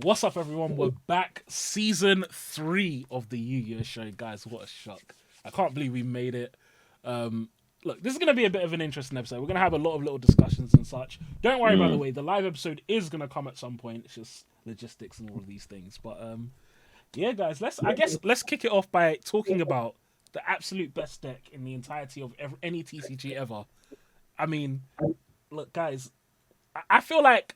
What's up, everyone? We're back. Season 3 of the Yu-Gi-Oh! Show. Guys, what a shock. I can't believe we made it. Look, this is going to be a bit of an interesting episode. We're going to have a lot of little discussions and such. Don't worry, by the way, the live episode is going to come at some point. It's just logistics and all of these things. But yeah, guys, let's kick it off by talking about the absolute best deck in the entirety of any TCG ever. I mean, look, guys, I feel like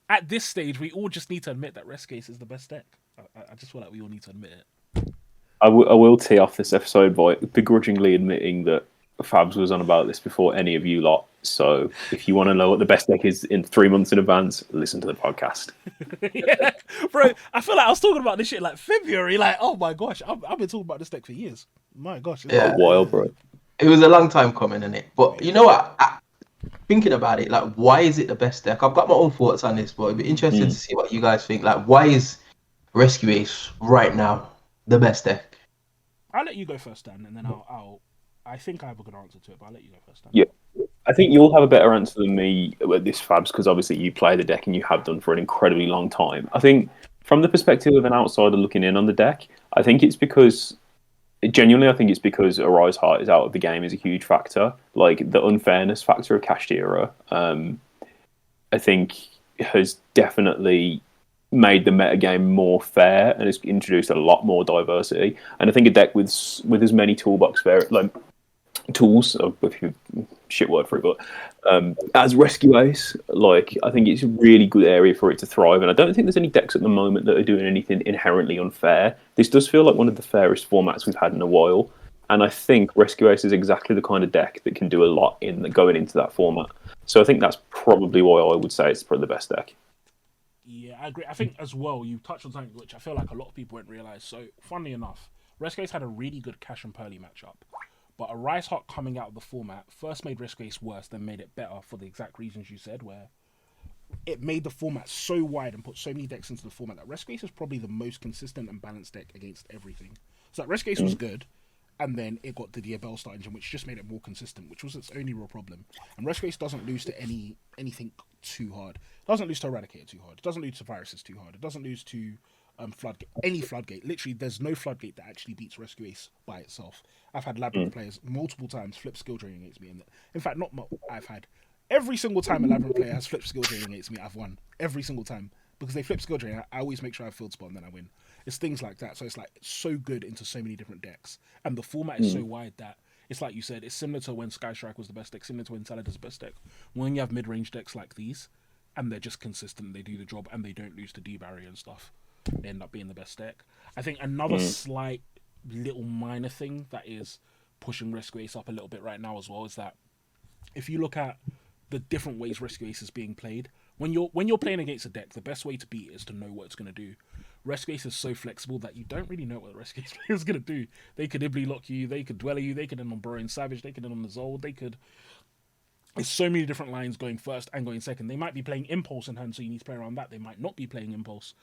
at this stage, we all just need to admit that Rescue is the best deck. I just feel like we all need to admit it. I will tee off this episode by begrudgingly admitting that Fabs was on about this before any of you lot. So if you want to know what the best deck is in 3 months in advance, listen to the podcast. Yeah, bro, I feel like I was talking about this shit like February. Like, oh my gosh, I've been talking about this deck for years. My gosh, it's a while, bro. It was a long time coming, innit? But you know what? Thinking about it, like, why is it the best deck? I've got my own thoughts on this, but it'd be interesting to see what you guys think. Like, why is Rescue Ace right now the best deck? I'll let you go first, Dan, and then I think I have a good answer to it, but I'll let you go first, Dan. Yeah, I think you'll have a better answer than me with this, Fabs, because obviously you play the deck and you have done for an incredibly long time. I think from the perspective of an outsider looking in on the deck, I think it's because Arise Heart is out of the game is a huge factor. Like, the unfairness factor of Cashed Era, I think has definitely made the metagame more fair and has introduced a lot more diversity. And I think a deck with as many tools, shit word for it, but as Rescue Ace, like, I think it's a really good area for it to thrive. And I don't think there's any decks at the moment that are doing anything inherently unfair. This does feel like one of the fairest formats we've had in a while. And I think Rescue Ace is exactly the kind of deck that can do a lot in going into that format. So I think that's probably why I would say it's probably the best deck. Yeah, I agree. I think as well, you touched on something which I feel like a lot of people won't realise. So, funnily enough, Rescue Ace had a really good Cash and Pearly matchup. But Arise Heart coming out of the format first made Rescue Ace worse, then made it better for the exact reasons you said, where it made the format so wide and put so many decks into the format that Rescue Ace is probably the most consistent and balanced deck against everything. So, like, Rescue Ace was good, and then it got the Diabell Star engine, which just made it more consistent, which was its only real problem. And Rescue Ace doesn't lose to anything too hard. It doesn't lose to Eradicator too hard. It doesn't lose to Viruses too hard. It doesn't lose to Floodgate. Any Floodgate. Literally, there's no Floodgate that actually beats Rescue Ace by itself. I've had Labyrinth players multiple times flip skill drain against me. In fact, I've had every single time a Labyrinth player has flipped skill drain against me, I've won. Every single time. Because they flip skill drain, I always make sure I have field spot and then I win. It's things like that. So it's like so good into so many different decks. And the format is so wide that it's like you said, it's similar to when Sky Strike was the best deck, similar to when Saladar's the best deck. When you have mid-range decks like these, and they're just consistent, they do the job, and they don't lose to D-Barrier and stuff, they end up being the best deck. I think another slight little minor thing that is pushing Rescue Ace up a little bit right now as well is that if you look at the different ways Rescue Ace is being played, when you're playing against a deck, the best way to beat it is to know what it's going to do. Rescue Ace is so flexible that you don't really know what the Rescue Ace player is going to do. They could Ibly lock you, they could Dweller you, they could end on Burrowing Savage, they could end on the Zold, they could... It's so many different lines going first and going second. They might be playing Impulse in hand, so you need to play around that. They might not be playing Impulse.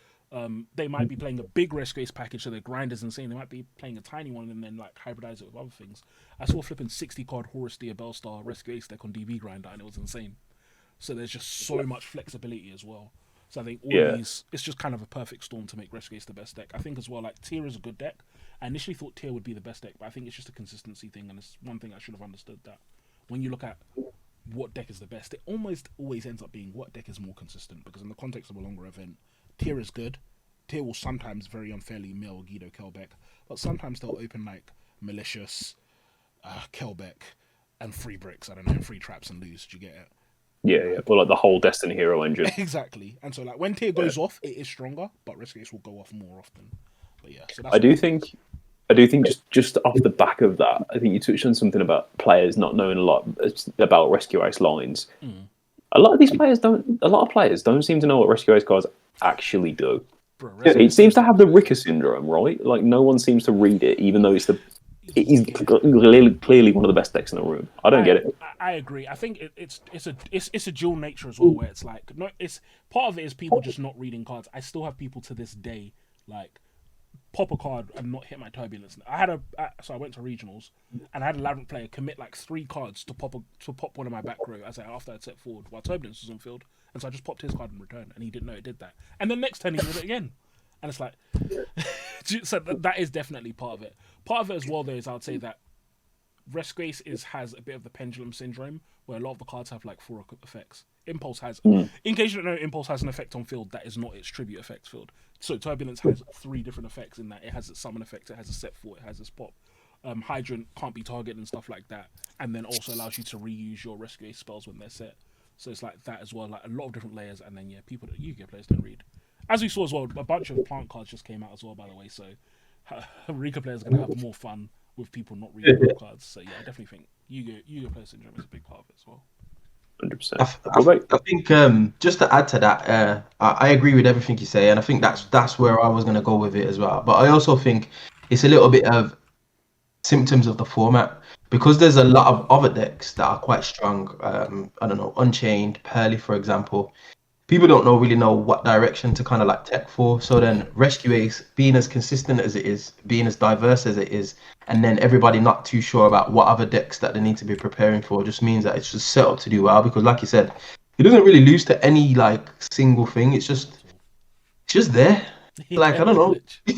They might be playing a big Rescue Ace package, so their grind is insane. They might be playing a tiny one and then like hybridize it with other things. I saw flipping 60 card Horus Diabell Star Rescue Ace deck on DV Grinder, and it was insane. So there's just so much flexibility as well. So I think all of these, it's just kind of a perfect storm to make Rescue Ace the best deck. I think as well, like, Tier is a good deck. I initially thought Tier would be the best deck, but I think it's just a consistency thing, and it's one thing I should have understood, that when you look at what deck is the best, it almost always ends up being what deck is more consistent, because in the context of a longer event, Tier is good. Tier will sometimes very unfairly mill Guido Kelbeck, but sometimes they'll open like Malicious, Kelbeck, and free bricks, I don't know, free traps and lose. Do you get it? Yeah. Well, like the whole Destiny Hero engine. Exactly. And so, like, when Tier goes off, it is stronger, but Rescue Ace will go off more often. But yeah, so that's I do think just off the back of that, I think you touched on something about players not knowing a lot about Rescue Ace lines. A lot of players don't seem to know what Rescue Ace cards actually do. Bro, It seems to have the Ricker syndrome, right? Like, no one seems to read it, even though it is clearly one of the best decks in the room. I don't get it. I agree. I think it's a dual nature as well, where it's like, no, it's part of it is people just not reading cards. I still have people to this day like pop a card and not hit my turbulence. So I went to regionals and I had a Labyrinth player commit like 3 cards to pop one of my back row after I'd set forward while turbulence was on field, And so I just popped his card in return, and he didn't know it did that. And then next turn he did it again, and it's like, so that is definitely part of it. Part of it as well, though, is I would say that Resgrace has a bit of the pendulum syndrome, where a lot of the cards have like 4 effects. Impulse has, in case you don't know, Impulse has an effect on field that is not its tribute effects field. So Turbulence has 3 different effects in that. It has its summon effect, it has a set 4, it has its pop. Hydrant can't be targeted and stuff like that, and then also allows you to reuse your Rescue spells when they're set. So it's like that as well, like a lot of different layers, and then people that Yu-Gi-Oh players don't read. As we saw as well, a bunch of plant cards just came out as well, by the way. So Rika players are gonna have more fun with people not reading the cards. So yeah, I definitely think Yu-Gi-Oh player syndrome is a big part of it as well. 100%. I think just to add to that, I agree with everything you say, and I think that's where I was going to go with it as well. But I also think it's a little bit of symptoms of the format, because there's a lot of other decks that are quite strong. I don't know, Unchained, Pearly, for example. People don't really know what direction to kind of like tech for. So then Rescue Ace, being as consistent as it is, being as diverse as it is, and then everybody not too sure about what other decks that they need to be preparing for, just means that it's just set up to do well. Because like you said, it doesn't really lose to any like single thing. It's just there. Like, I don't know.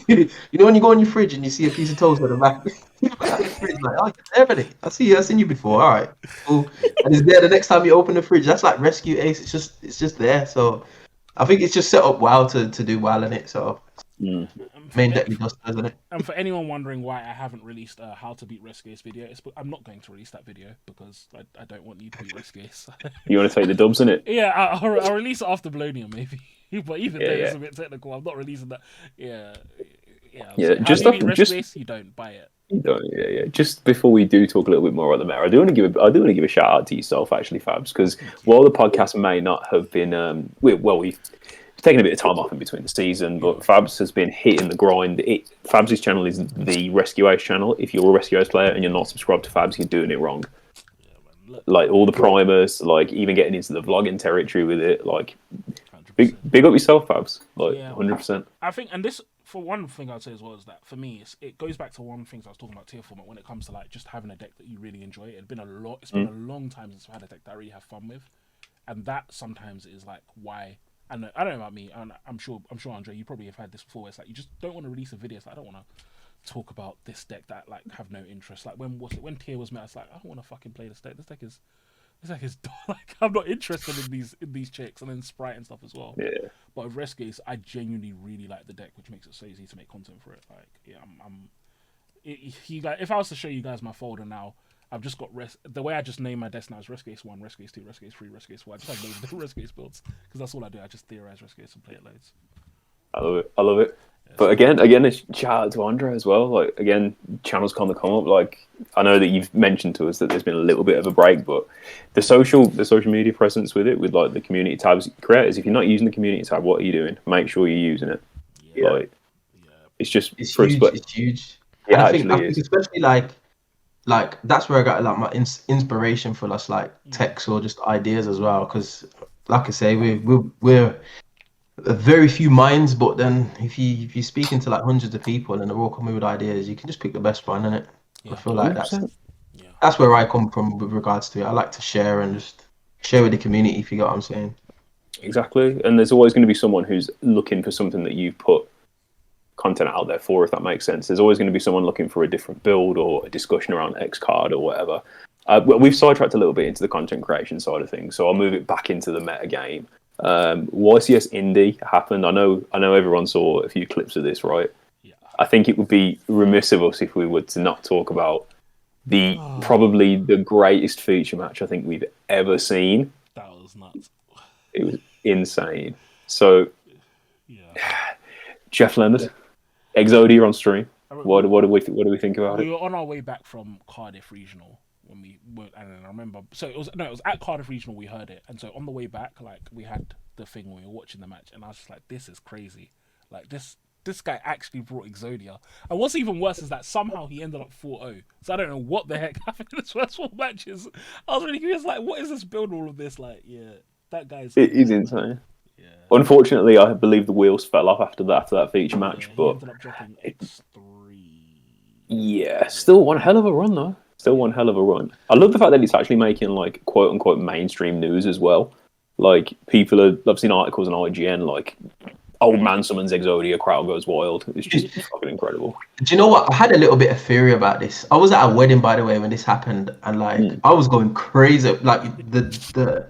You know when you go on your fridge and you see a piece of toast on the back, the fridge, like, oh, you're there, buddy. I've seen you before. All right, cool. And it's there the next time you open the fridge. That's like Rescue Ace. It's just there. So I think it's just set up well to do well in it. So main deck does, doesn't it? And for anyone wondering why I haven't released a How to Beat Rescue Ace video, I'm not going to release that video because I don't want you to beat Rescue Ace. You want to take the dubs in it? Yeah, I'll release it after Blonia maybe. But even then, it's a bit technical. I'm not releasing that. Yeah. Just you don't buy it. You don't, yeah. Just before we do talk a little bit more about the meta, I do want to give a shout out to yourself, actually, Fabs, because while the podcast may not have been, we've taken a bit of time off in between the season, but Fabs has been hitting the grind. Fabs' channel is the Rescue Ace channel. If you're a Rescue Ace player and you're not subscribed to Fabs, you're doing it wrong. Like all the primers, like even getting into the vlogging territory with it, like big up yourself, Fabs. Like 100%. I think, and this, for one thing I'd say as well, is that for me, it goes back to one thing I was talking about tier format when it comes to like just having a deck that you really enjoy. It's been a long time since I've had a deck that I really have fun with, and that sometimes is like why. And I don't know about me, and I'm sure Andre, you probably have had this before. It's like you just don't want to release a video. It's like I don't want to talk about this deck that like have no interest. Like when tier was met, it's like I don't want to fucking play this deck. This deck is like I'm not interested in these checks, and then Sprite and stuff as well. Yeah. But with Rescue, I genuinely really like the deck, which makes it so easy to make content for it. Like if I was to show you guys my folder now, I've just got the way I just name my decks now is Rescue 1, Rescue 2, Rescue 3, Rescue 4. I just have loads of different Rescue builds because that's all I do. I just theorize Rescue and play it loads. I love it. But again, a shout out to Andre as well. Like again, channels come up. Like I know that you've mentioned to us that there's been a little bit of a break, but the social media presence with it, with like the community tabs, creators. If you're not using the community tab, what are you doing? Make sure you're using it. Yeah. It's just it's huge. It's huge. Yeah, I think especially like that's where I got like my inspiration for us like texts or just ideas as well. Because like I say, we're very few minds, but then if you're speaking to like hundreds of people and they're all coming with ideas, you can just pick the best one, innit? I feel like 100%. that's where I come from with regards to it. I like to share and just share with the community, if you get what I'm saying. Exactly, and there's always going to be someone who's looking for something that you've put content out there for, if that makes sense. There's always going to be someone looking for a different build or a discussion around X card or whatever. We've sidetracked a little bit into the content creation side of things, so I'll move it back into the meta game. YCS Indie happened. I know everyone saw a few clips of this, right? Yeah. I think it would be remiss of us if we were to not talk about probably the greatest feature match I think we've ever seen. That was nuts. It was insane. So, Jeff Leonard, Exodia on stream. What do we think about it? We were on our way back from Cardiff Regional when we were, and then I remember. So it was at Cardiff Regional we heard it, and so on the way back, like we had the thing when we were watching the match, and I was just like, "This is crazy!" Like this guy actually brought Exodia, and what's even worse is that somehow he ended up 4-0. So I don't know what the heck happened in his first 4 matches. I was really curious, like, what is this build? All of this, like, that guy's. It is insane. Yeah. Unfortunately, I believe the wheels fell off after that feature match, but ended up dropping X3. Yeah, still one hell of a run though. I love the fact that it's actually making like quote unquote mainstream news as well. Like I've seen articles on IGN like, old man summons Exodia, crowd goes wild. It's just fucking incredible. Do you know what? I had a little bit of theory about this. I was at a wedding, by the way, when this happened, and like I was going crazy. Like the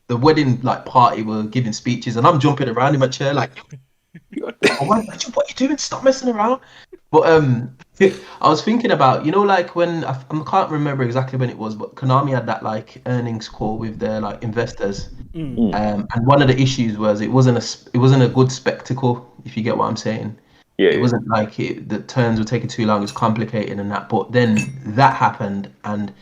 wedding like party were giving speeches, and I'm jumping around in my chair like, oh, what are you doing? Stop messing around. But I was thinking about, you know, like when I can't remember exactly when it was, but Konami had that like earnings call with their like investors, and one of the issues was it wasn't a good spectacle, if you get what I'm saying. It wasn't like the turns were taking too long, it's complicated and that. But then that happened, and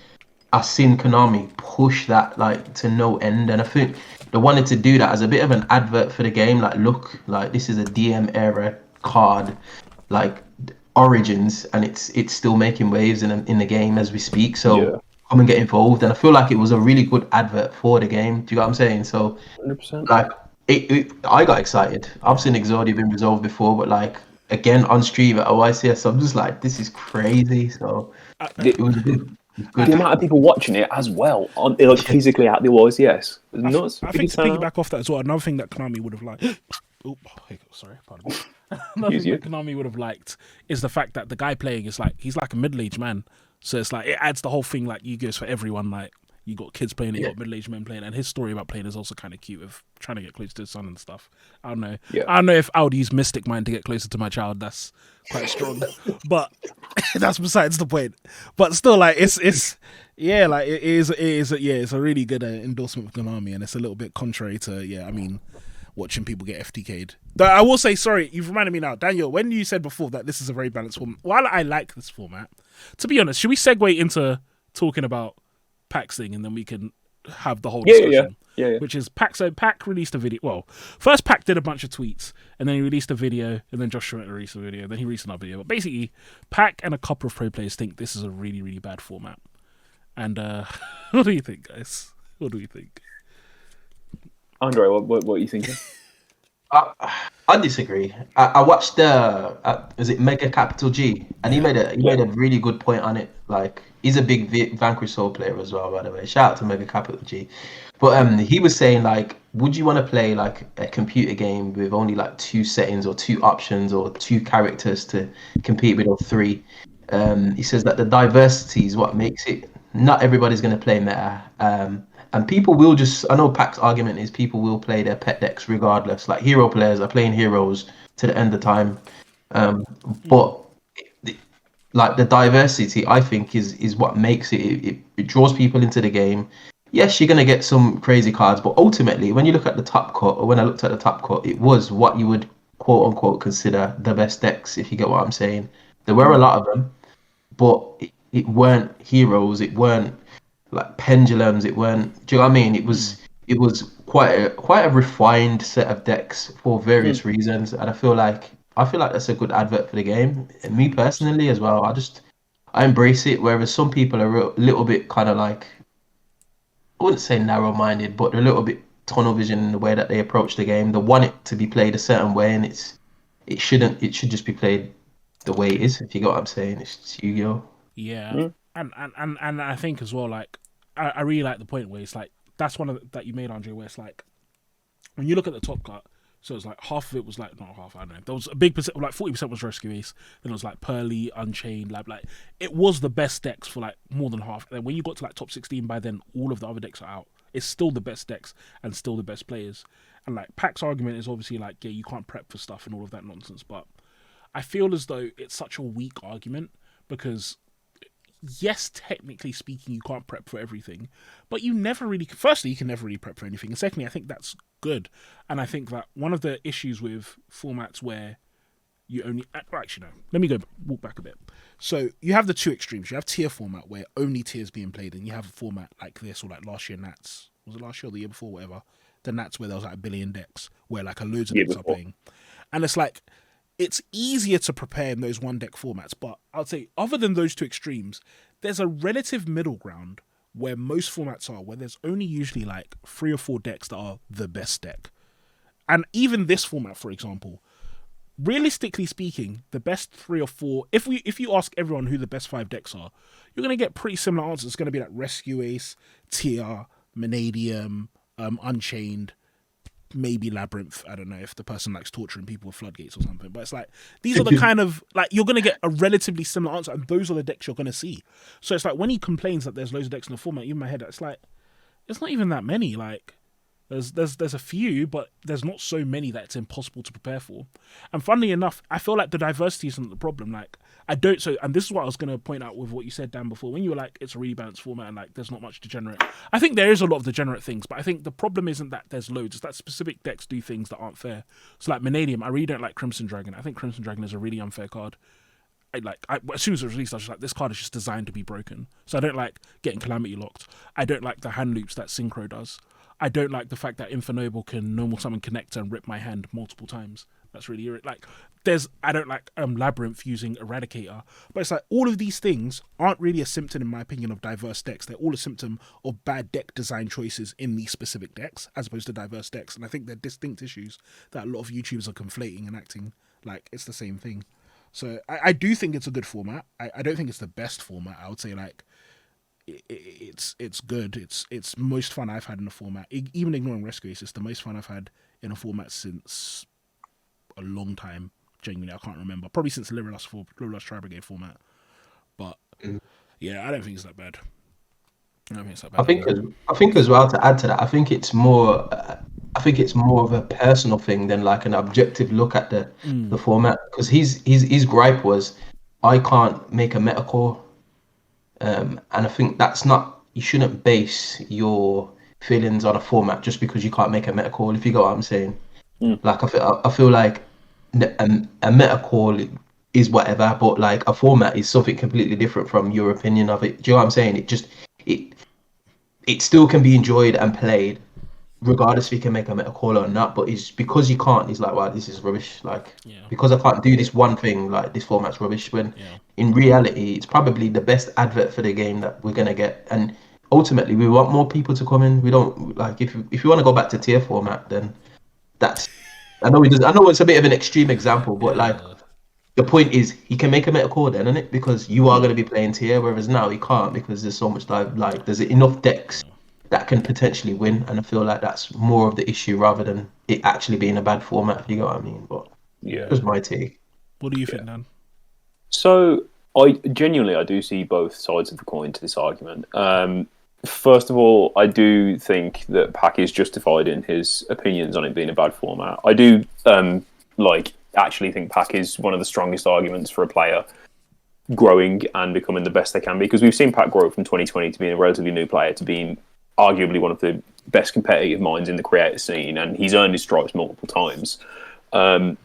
I seen Konami push that like to no end, and I think they wanted to do that as a bit of an advert for the game. Like, look, like this is a DM era card, like Origins, and it's still making waves in the game as we speak. So come and get involved, and I feel like it was a really good advert for the game. Do you get what I'm saying? So, 100%. like, I got excited. I've seen Exodia been resolved before, but like again on stream at OICS, I'm just like, this is crazy. So it was good. The amount of people watching it as well, like physically at the OICS, was nuts. I think to piggyback off that as well, another thing that Konami would have liked. Sorry, pardon me. Another thing that Konami would have liked is the fact that the guy playing is like, he's like a middle-aged man. So it's like, it adds the whole thing, like, Yu-Gi-Oh's for everyone. Like, you got kids playing it, you got middle-aged men playing it, and his story about playing is also kind of cute, of trying to get close to his son and stuff. I don't know. I don't know if I would use Mystic Mind to get closer to my child. That's quite strong, but that's besides the point. But still, like, it's a really good endorsement for Konami, and it's a little bit contrary to watching people get FTK'd. I will say, sorry, you've reminded me now, Daniel, when you said before that this is a very balanced format, while I like this format, to be honest, should we segue into talking about PAC's thing, and then we can have the whole discussion? Yeah. Which is PAC. So PAC released a video. Well, first PAC did a bunch of tweets, and then he released a video, and then Josh Schmidt released a video, then he released another video. But basically, PAC and a couple of pro players think this is a really, really bad format. And what do you think, guys? What do you think? Andre, what are you thinking? I disagree. I watched is it Mega Capital G, and he made a really good point on it. Like, he's a big Vanquish Soul player as well, by the way. Shout out to Mega Capital G. But he was saying, like, would you want to play like a computer game with only like 2 settings or 2 options or 2 characters to compete with, or 3? He says that the diversity is what makes it. Not everybody's going to play meta. And people will I know PAC's argument is people will play their pet decks regardless. Like, hero players are playing heroes to the end of time. But like, the diversity, I think, is what makes it draws people into the game. Yes, you're going to get some crazy cards, but ultimately, when you look at the top cut, or when I looked at the top cut, it was what you would quote unquote consider the best decks, if you get what I'm saying. There were a lot of them, but it weren't heroes, it weren't like pendulums, it weren't, do you know what I mean? It was quite a refined set of decks for various reasons, and I feel like that's a good advert for the game. And me personally as well, I embrace it, whereas some people are a little bit kind of like, I wouldn't say narrow-minded, but they're a little bit tunnel vision in the way that they approach the game. They want it to be played a certain way, and it should just be played the way it is, if you get what I'm saying. It's just Yu-Gi-Oh. Yeah. And I think as well, like, I really like the point where it's like, that's one that you made, Andre, where it's like, when you look at the top cut, so it's like half of it was like, not half, I don't know, there was a big percent, like 40% was Rescue Ace, then it was like Pearly, Unchained, like it was the best decks for like more than half. And then when you got to like top 16, by then all of the other decks are out. It's still the best decks and still the best players. And like, PAC's argument is obviously like, yeah, you can't prep for stuff and all of that nonsense, but I feel as though it's such a weak argument, because yes, technically speaking, you can't prep for everything, but you can never really prep for anything. And secondly, I think that's good. And I think that one of the issues with formats where you only, actually no, let me walk back a bit. So you have the 2 extremes. You have tier format where only tiers being played, and you have a format like this, or like last year Nats. Was it last year or the year before, whatever? The Nats where there was like 1 billion decks, where like loads of decks are playing. And it's like, it's easier to prepare in those 1 deck formats, but I'd say other than those 2 extremes, there's a relative middle ground where most formats are, where there's only usually like 3 or 4 decks that are the best deck. And even this format, for example, realistically speaking, the best 3 or 4, if you ask everyone who the best 5 decks are, you're going to get pretty similar answers. It's going to be like Rescue Ace, TR, Manadium, Unchained, maybe Labyrinth. I don't know if the person likes torturing people with floodgates or something. But it's like, these are the kind of, like, you're going to get a relatively similar answer, and those are the decks you're going to see. So it's like, when he complains that there's loads of decks in the format, even in my head, it's like, it's not even that many. Like, there's a few, but there's not so many that it's impossible to prepare for. And funnily enough, I feel like the diversity isn't the problem. Like, and this is what I was going to point out with what you said, Dan, before, when you were like, it's a really balanced format and like there's not much degenerate. I think there is a lot of degenerate things, but I think the problem isn't that there's loads, it's that specific decks do things that aren't fair. So like Manadium, I really don't like Crimson Dragon. I think Crimson Dragon is a really unfair card. As soon as it was released, I was just like, this card is just designed to be broken. So I don't like getting Calamity locked. I don't like the hand loops that Synchro does. I don't like the fact that Infernoble can normal summon Connector and rip my hand multiple times. That's really like, I don't like Labyrinth using Eradicator. But it's like, all of these things aren't really a symptom, in my opinion, of diverse decks. They're all a symptom of bad deck design choices in these specific decks, as opposed to diverse decks. And I think they're distinct issues that a lot of YouTubers are conflating and acting like it's the same thing. So I do think it's a good format. I don't think it's the best format. I would say, like, it's good. It's most fun I've had in a format. Even ignoring Rescue Ace, it's the most fun I've had in a format since a long time. Genuinely, I can't remember. Probably since Lyrillus Tri Brigade format. But yeah, I don't think it's that bad. I think as well, to add to that, I think it's more of a personal thing than like an objective look at the format. Because his gripe was, I can't make a meta core. And I think that's not, you shouldn't base your feelings on a format just because you can't make a meta call, if you get what I'm saying. Like, I feel like a meta call is whatever, but like a format is something completely different from your opinion of it. Do you know what I'm saying? It still can be enjoyed and played regardless if you can make a meta call or not, but it's because you can't, it's like, wow, this is rubbish. Like, because I can't do this one thing, like, this format's rubbish, when in reality it's probably the best advert for the game that we're gonna get. And ultimately we want more people to come in. We don't, like, if you want to go back to tier format, then that's, I know it's a bit of an extreme example, but like, the point is, he can make a meta call then, isn't it? Because you are going to be playing tier, whereas now he can't, because there's so much like there's enough decks that can potentially win, and I feel like that's more of the issue rather than it actually being a bad format, if you get what I mean. But that's my take. What do you think, Dan? So I do see both sides of the coin to this argument. First of all, I do think that Pack is justified in his opinions on it being a bad format. I do actually think Pack is one of the strongest arguments for a player growing and becoming the best they can be, because we've seen Pack grow from 2020 to being a relatively new player to being arguably one of the best competitive minds in the creator scene, and he's earned his stripes multiple times. I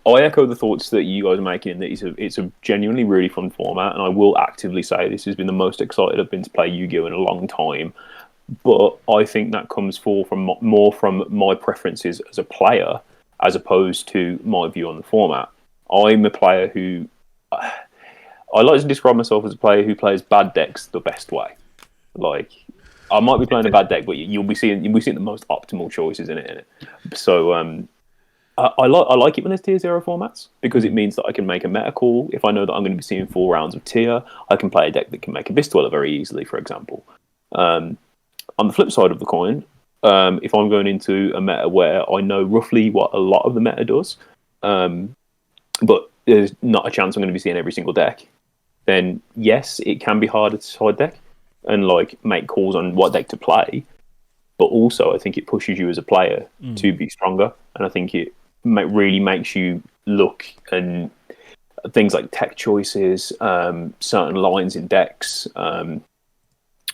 echo the thoughts that you guys are making, that it's a genuinely really fun format, and I will actively say this has been the most excited I've been to play Yu-Gi-Oh! In a long time. But I think that comes more from my preferences as a player, as opposed to my view on the format. I'm a player who, I like to describe myself as a player who plays bad decks the best way. Like, I might be playing a bad deck, but you'll be seeing the most optimal choices in it. So I like it when there's tier 0 formats, because it means that I can make a meta call. If I know that I'm going to be seeing 4 rounds of tier, I can play a deck that can make a Beast Dweller very easily, for example. On the flip side of the coin, if I'm going into a meta where I know roughly what a lot of the meta does, but there's not a chance I'm going to be seeing every single deck, then yes, it can be harder to side deck and like make calls on what deck to play. But also, I think it pushes you as a player to be stronger, and I think it really makes you look and things like tech choices, certain lines in decks,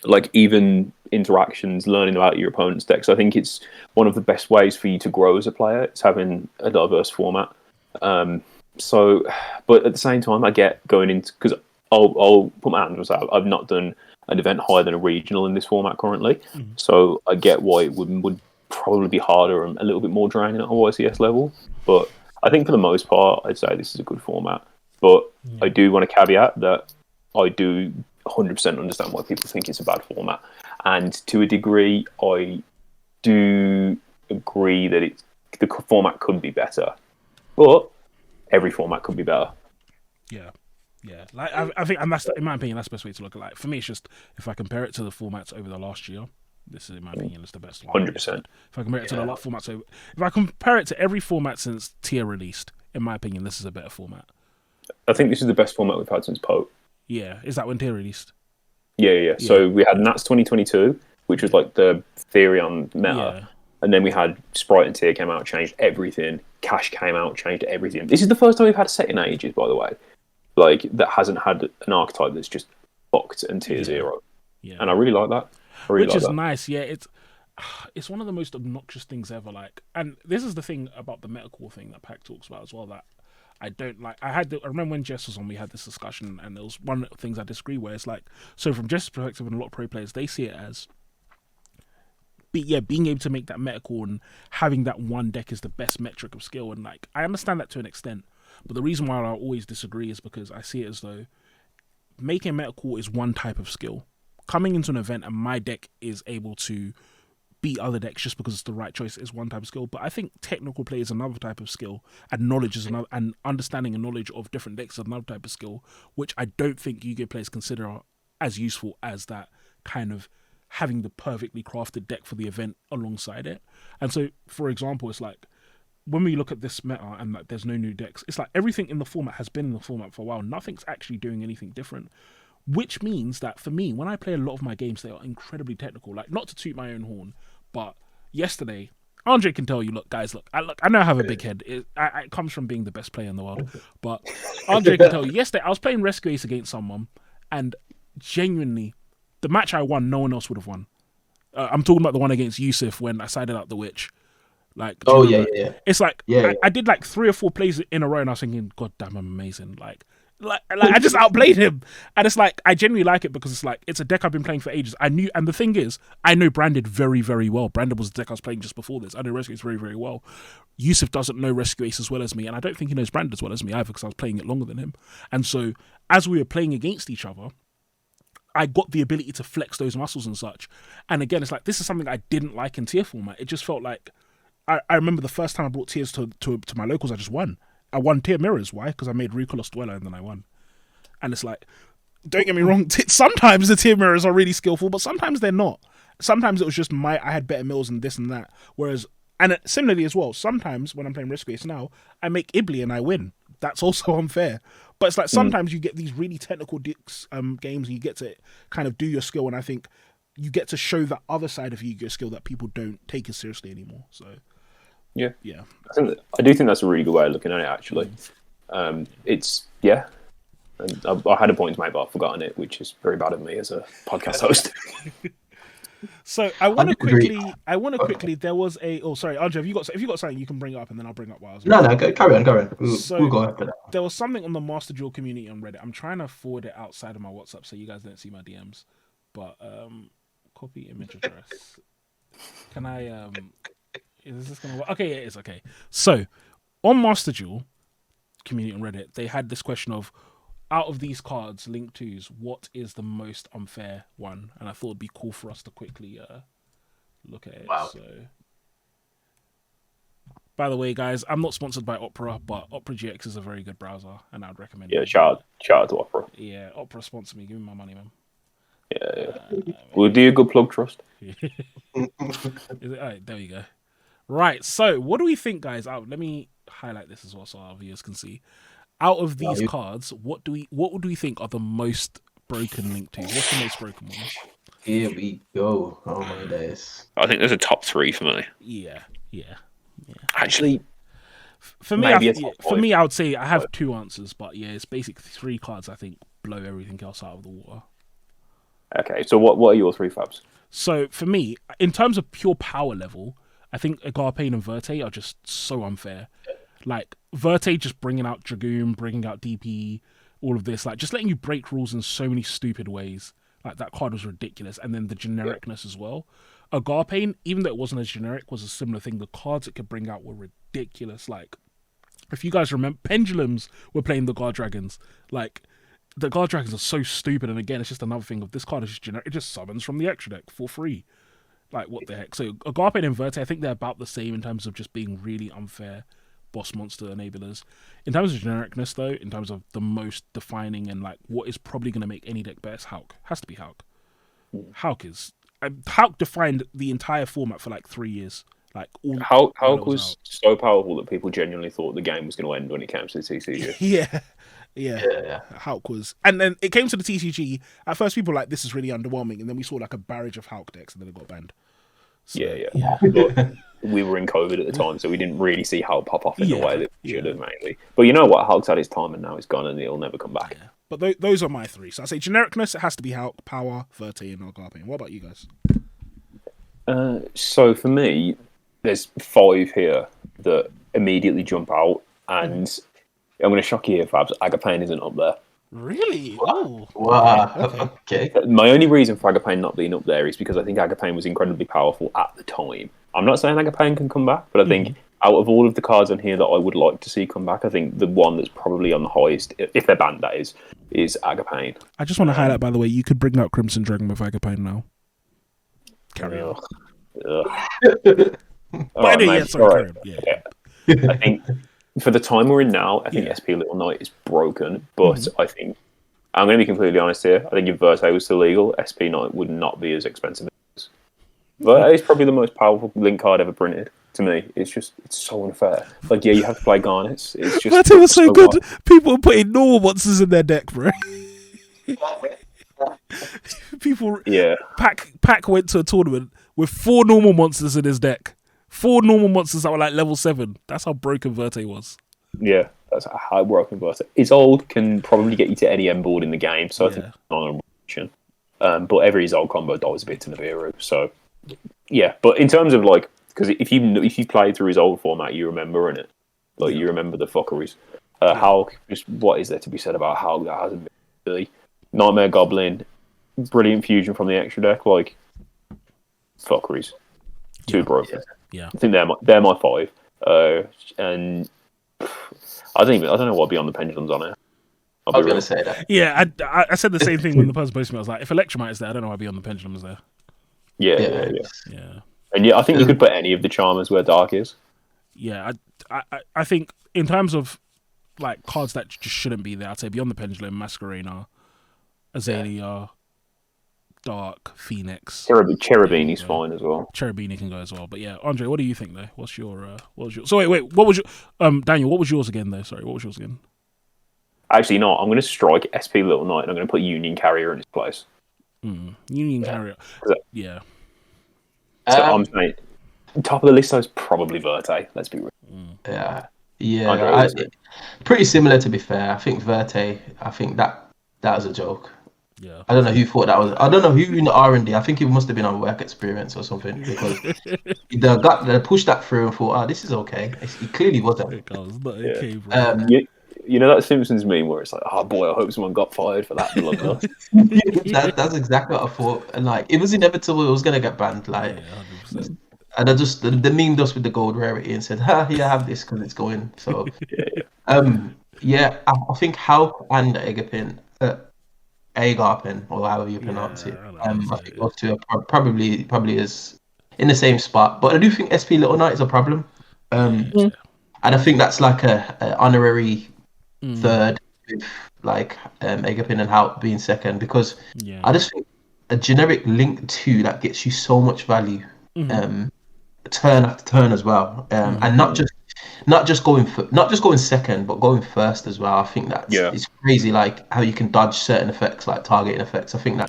like even interactions, learning about your opponent's decks. I think it's one of the best ways for you to grow as a player. It's having a diverse format. So, but at the same time, I get going into, because I'll put my hands up. I've not done an event higher than a regional in this format currently, so I get why it would probably be harder and a little bit more draining at a YCS level. But I think for the most part, I'd say this is a good format. But I do want to caveat that I do 100% understand why people think it's a bad format, and to a degree, I do agree that the format could be better, but every format could be better. Yeah, like I think, and that's, in my opinion, that's the best way to look at it. Like, for me, it's just, if I compare it to the formats over the last year, This is, in my opinion, is the best one. 100%. If I compare it to the lot formats, so if I compare it to every format since Tier released, in my opinion, this is a better format. I think this is the best format we've had since Poe. Yeah, is that when Tier released? Yeah. So we had Nats 2022, which was like the theory on meta. And then we had Sprite and Tier came out, changed everything. Cash came out, changed everything. This is the first time we've had a set in ages, by the way. Like, that hasn't had an archetype that's just fucked and Tier 0. Yeah. And I really like that. Which is nice, yeah. It's one of the most obnoxious things ever. Like, and this is the thing about the metacore thing that Pac talks about as well, that I don't like. I remember when Jess was on, we had this discussion, and there was one of the things I disagree where it's like, so from Jess's perspective and a lot of pro players, they see it as being able to make that metacore and having that one deck is the best metric of skill. And like, I understand that to an extent, but the reason why I always disagree is because I see it as though making metacore is one type of skill. Coming into an event and my deck is able to beat other decks just because it's the right choice is one type of skill. But I think technical play is another type of skill, and knowledge is another, and understanding and knowledge of different decks is another type of skill, which I don't think Yu-Gi-Oh players consider as useful as that kind of having the perfectly crafted deck for the event alongside it. And so, for example, it's like when we look at this meta and like there's no new decks, it's like everything in the format has been in the format for a while. Nothing's actually doing anything different, which means that for me, when I play a lot of my games, they are incredibly technical. Like, not to toot my own horn, but yesterday, Andre can tell you, look, guys, I know I have a big head. It comes from being the best player in the world. But Andre can tell you, yesterday I was playing Rescue Ace against someone, and genuinely, the match I won, no one else would have won. I'm talking about the one against Yusuf when I sided out the witch. Like, it's like I did like 3 or 4 plays in a row, and I was thinking, God damn, I'm amazing. Like I just outplayed him, and it's like I genuinely like it because it's like it's a deck I've been playing for ages. I knew, and the thing is, I know Branded very, very well. Branded was the deck I was playing just before this. I know Rescue Ace very, very well. Yusuf doesn't know Rescue Ace as well as me, and I don't think he knows Branded as well as me either because I was playing it longer than him. And so, as we were playing against each other, I got the ability to flex those muscles and such. And again, it's like this is something I didn't like in tier format. It just felt like I remember the first time I brought tiers to my locals, I just won. I won tier mirrors. Why? Because I made Recolos Dweller and then I won. And it's like, don't get me wrong, sometimes the tier mirrors are really skillful, but sometimes they're not. Sometimes it was just I had better mills and this and that. Whereas, and similarly as well, sometimes when I'm playing Risk Race now, I make Ibli and I win. That's also unfair. But it's like sometimes you get these really technical games and you get to kind of do your skill, and I think you get to show that other side of your skill that people don't take as seriously anymore. So yeah. I do think that's a really good way of looking at it, actually. It's, yeah. And I had a point to make, but I've forgotten it, which is very bad of me as a podcast host. So I want to quickly. There was a. Oh, sorry, Andre. If you got something, you can bring it up, and then I'll bring up what I was. No, carry on. We'll go after that. There was something on the Master Duel community on Reddit. I'm trying to forward it outside of my WhatsApp so you guys don't see my DMs. But copy image address. Can I? Is this gonna work? Okay, it is. Okay. So on Master Duel community on Reddit, they had this question of, out of these cards, Link 2s, what is the most unfair one? And I thought it'd be cool for us to quickly look at it. Wow. So, by the way, guys, I'm not sponsored by Opera, but Opera GX is a very good browser, and I'd recommend it. Yeah, shout out to Opera. Yeah, Opera sponsor me. Give me my money, man. Yeah. We'll do a good plug, Trust. Is it? All right, there we go. Right, so what do we think, guys? Let me highlight this as well so our viewers can see. Out of these cards, what would we think are the most broken Link 2s? What's the most broken ones? Here we go. Oh my days. I think there's a top 3 for me. Yeah. Actually, for me, I would say I have 2 answers, but yeah, it's basically 3 cards I think blow everything else out of the water. Okay, so what are your 3 fabs? So for me, in terms of pure power level, I think Agapane and Verte are just so unfair. Like, Verte just bringing out Dragoon, bringing out DP, all of this, like, just letting you break rules in so many stupid ways. Like, that card was ridiculous. And then the genericness as well. Agapane, even though it wasn't as generic, was a similar thing. The cards it could bring out were ridiculous. Like, if you guys remember, Pendulums were playing the Guard Dragons. Like, the Guard Dragons are so stupid. And again, it's just another thing of this card is just generic. It just summons from the extra deck for free. Like, what the heck? So, Agapane and Verte, I think they're about the same in terms of just being really unfair boss monster enablers. In terms of genericness, though, in terms of the most defining and like what is probably going to make any deck better, Hulk. Has to be Hulk. Hulk is Hulk defined the entire format for like 3 years. Like all Hulk was so powerful that people genuinely thought the game was going to end when it came to the TCG. Yeah. Hulk was, and then it came to the TCG. At first, people were like, "This is really underwhelming," and then we saw like a barrage of Hulk decks, and then it got banned. So, Yeah. But we were in COVID at the time, so we didn't really see Hulk pop off in the way that we should have mainly. But you know what? Hulk's had his time, and now he's gone, and he'll never come back. Yeah. But those are my three. So I say genericness, it has to be Hulk, Power, Verte, and Agape. What about you guys? So for me, there's 5 here that immediately jump out, and I'm going to shock you here, Fabs. Agapane isn't up there. Really? Oh, Wow. Okay. My only reason for Agapane not being up there is because I think Agapane was incredibly powerful at the time. I'm not saying Agapane can come back, but I think out of all of the cards on here that I would like to see come back, I think the one that's probably on the highest, if they're banned, that is Agapane. I just want to highlight, by the way, you could bring out Crimson Dragon with Agapane now. Carry on. Right, anyway, sorry. Yeah. I think for the time we're in now, I think SP Little Knight is broken, but I think, I'm going to be completely honest here, I think if Verte was still legal, SP Knight would not be as expensive as Verte is probably the most powerful link card ever printed. To me, it's so unfair. Like, yeah, you have to play Garnets. It's just Verte was so good. People were putting normal monsters in their deck, bro. People, Pac went to a tournament with 4 normal monsters in his deck. 4 normal monsters that were like level 7. That's how broken Verte was. Yeah, that's how broken Verte. It's old, can probably get you to any end board in the game, so I think it's not an option. But every Isolde combo dies a bit to Nibiru, so yeah. But in terms of like, because if you played through his old format, you remember it. Like you remember the fuckeries. Hulk, just what is there to be said about Hulk that hasn't been really? Nightmare Goblin, brilliant fusion from the extra deck, like fuckeries. Too broken. Yeah. I think they're my 5. And I don't know what Beyond the Pendulum's on it. I was going to say that. Yeah, I said the same thing when the person posted me. I was like, if Electromite is there, I don't know why Beyond the Pendulum is there. Yeah. And I think you could put any of the Charmers where Dark is. Yeah, I think in terms of like cards that just shouldn't be there, I'd say Beyond the Pendulum, Masquerena, Azalea, Dark, Phoenix. Cherubini's fine as well. Cherubini can go as well. But yeah, Andre, what do you think though? What's your So wait, what was your Daniel, what was yours again though? Sorry, what was yours again? Actually, no, I'm going to strike SP Little Knight and I'm going to put Union Carrier in its place. Union Carrier. Yeah. So I'm saying top of the list is probably Verte, let's be real. Yeah. Pretty similar, to be fair. I think Verte, that was a joke. Yeah. I don't know who thought that was. I don't know who in the R&D. I think it must have been on work experience or something, because they pushed that through and thought, this is okay. It clearly wasn't. You know that Simpsons meme where it's like, oh boy, I hope someone got fired for that. That's exactly what I thought. And like, it was inevitable. It was gonna get banned. Like, 100%. And I just the memed us with the gold rarity and said, have this because it's going. So, I think Hulk and Agapin, or however you pronounce it. I think those two are probably is in the same spot. But I do think SP Little Knight is a problem. And I think that's like a honorary third, with like Agapin and Hulk being second, because I just think a generic Link 2 that gets you so much value, turn after turn as well, and not just going second, but going first as well. I think it's crazy, like how you can dodge certain effects, like targeting effects. I think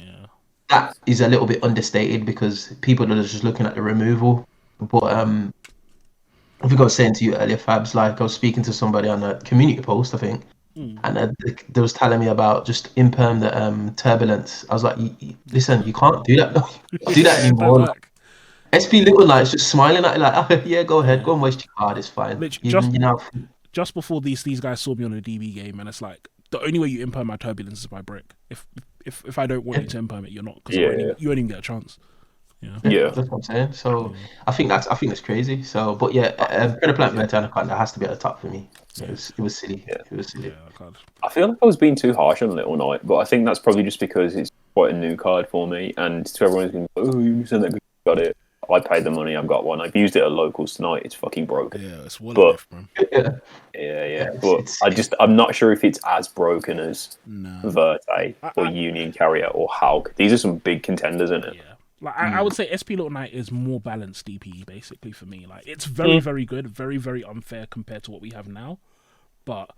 that is a little bit understated because people are just looking at the removal. But I think I was saying to you earlier, Fabs, like I was speaking to somebody on a community post, I think, and they was telling me about just imperm the turbulence. I was like, listen, you can't do that. Do that anymore. SP Little Knight's just smiling at it like, go ahead, go and waste your card, it's fine. Just before these guys saw me on a DB game, and it's like, the only way you imperm my turbulence is by brick. If I don't want you to imperm it, you're not, because you won't even get a chance. That's what I'm saying. So I think that's crazy. So, but Predator Plant Anaconda has to be at the top for me. It was silly. It was silly. I feel like I was being too harsh on Little Knight, but I think that's probably just because it's quite a new card for me, and to everyone who's going, oh, you said that you got it. I paid the money, I've got one. I've used it at locals tonight. It's fucking broken. Yeah, it's one man. But I'm not sure if it's as broken as Verte or Union Carrier or Hulk. These are some big contenders, isn't it? Yeah. Like I would say SP Little Knight is more balanced DP basically for me. Like it's very very good, very very unfair compared to what we have now, but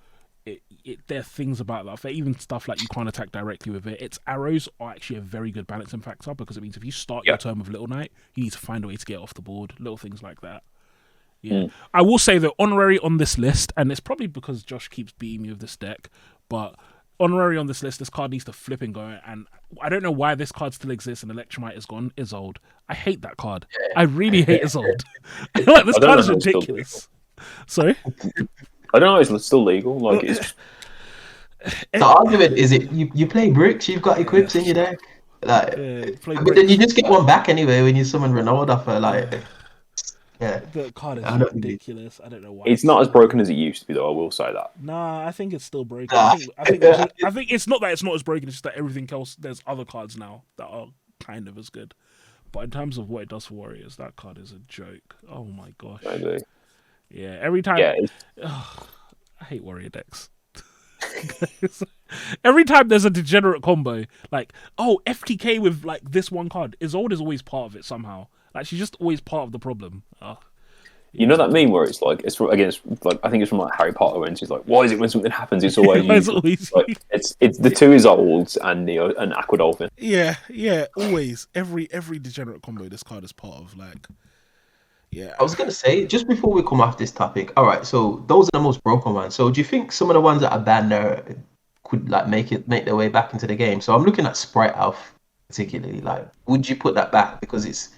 there are things about that. Even stuff like you can't attack directly with it. Its arrows are actually a very good balancing factor because it means if you start your turn with Little Knight, you need to find a way to get off the board. Little things like that. Yeah, I will say that honorary on this list, and it's probably because Josh keeps beating me with this deck, but honorary on this list, this card needs to flip and go. And I don't know why this card still exists and Electromite is gone. Isolde. I hate that card. I really hate Isolde. I feel like this card is ridiculous. Sorry? I don't know, it's still legal. Like it's the argument is you play bricks, you've got equips in your deck. Like but then you just get one back anyway when you summon Ronaldo for like the card is ridiculous. I don't know why. It's not as broken as it used to be, though. I will say that. Nah, I think it's still broken. I think it's not that it's not as broken. It's just that everything else. There's other cards now that are kind of as good. But in terms of what it does for Warriors, that card is a joke. Oh my gosh. Maybe. Yeah. Every time. Yeah. I hate Warrior decks. Every time there's a degenerate combo, like FTK with like this one card, Isolde is always part of it somehow. Like she's just always part of the problem. You know that meme where it's like it's like I think it's from like Harry Potter when she's like, "Why is it when something happens it's always like, it's the two Isoldes and Neo and Aquadolphin." Yeah, always every degenerate combo this card is part of. Like, yeah. I was gonna say just before we come off this topic. All right, so those are the most broken ones. So do you think some of the ones that are banned there could like make their way back into the game? So I'm looking at Sprite Elf particularly. Like, would you put that back because it's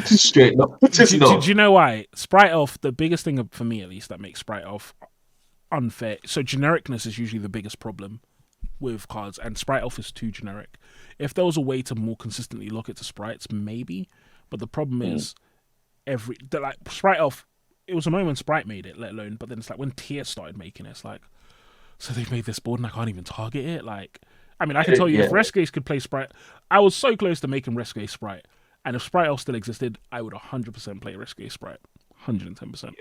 straight up? Do you know why? Sprite Elf, the biggest thing for me at least that makes Sprite Elf unfair. So genericness is usually the biggest problem with cards, and Sprite Elf is too generic. If there was a way to more consistently lock it to sprites, maybe. But the problem is like Sprite Elf, it was annoying when Sprite made it, let alone. But then it's like when TYS started making it, it's like, so they've made this board and I can't even target it. Like, I mean, I can tell you if Rescue could play Sprite, I was so close to making Rescue Sprite. And if Sprite Elf still existed, I would 100% play Rescue Sprite. 110%.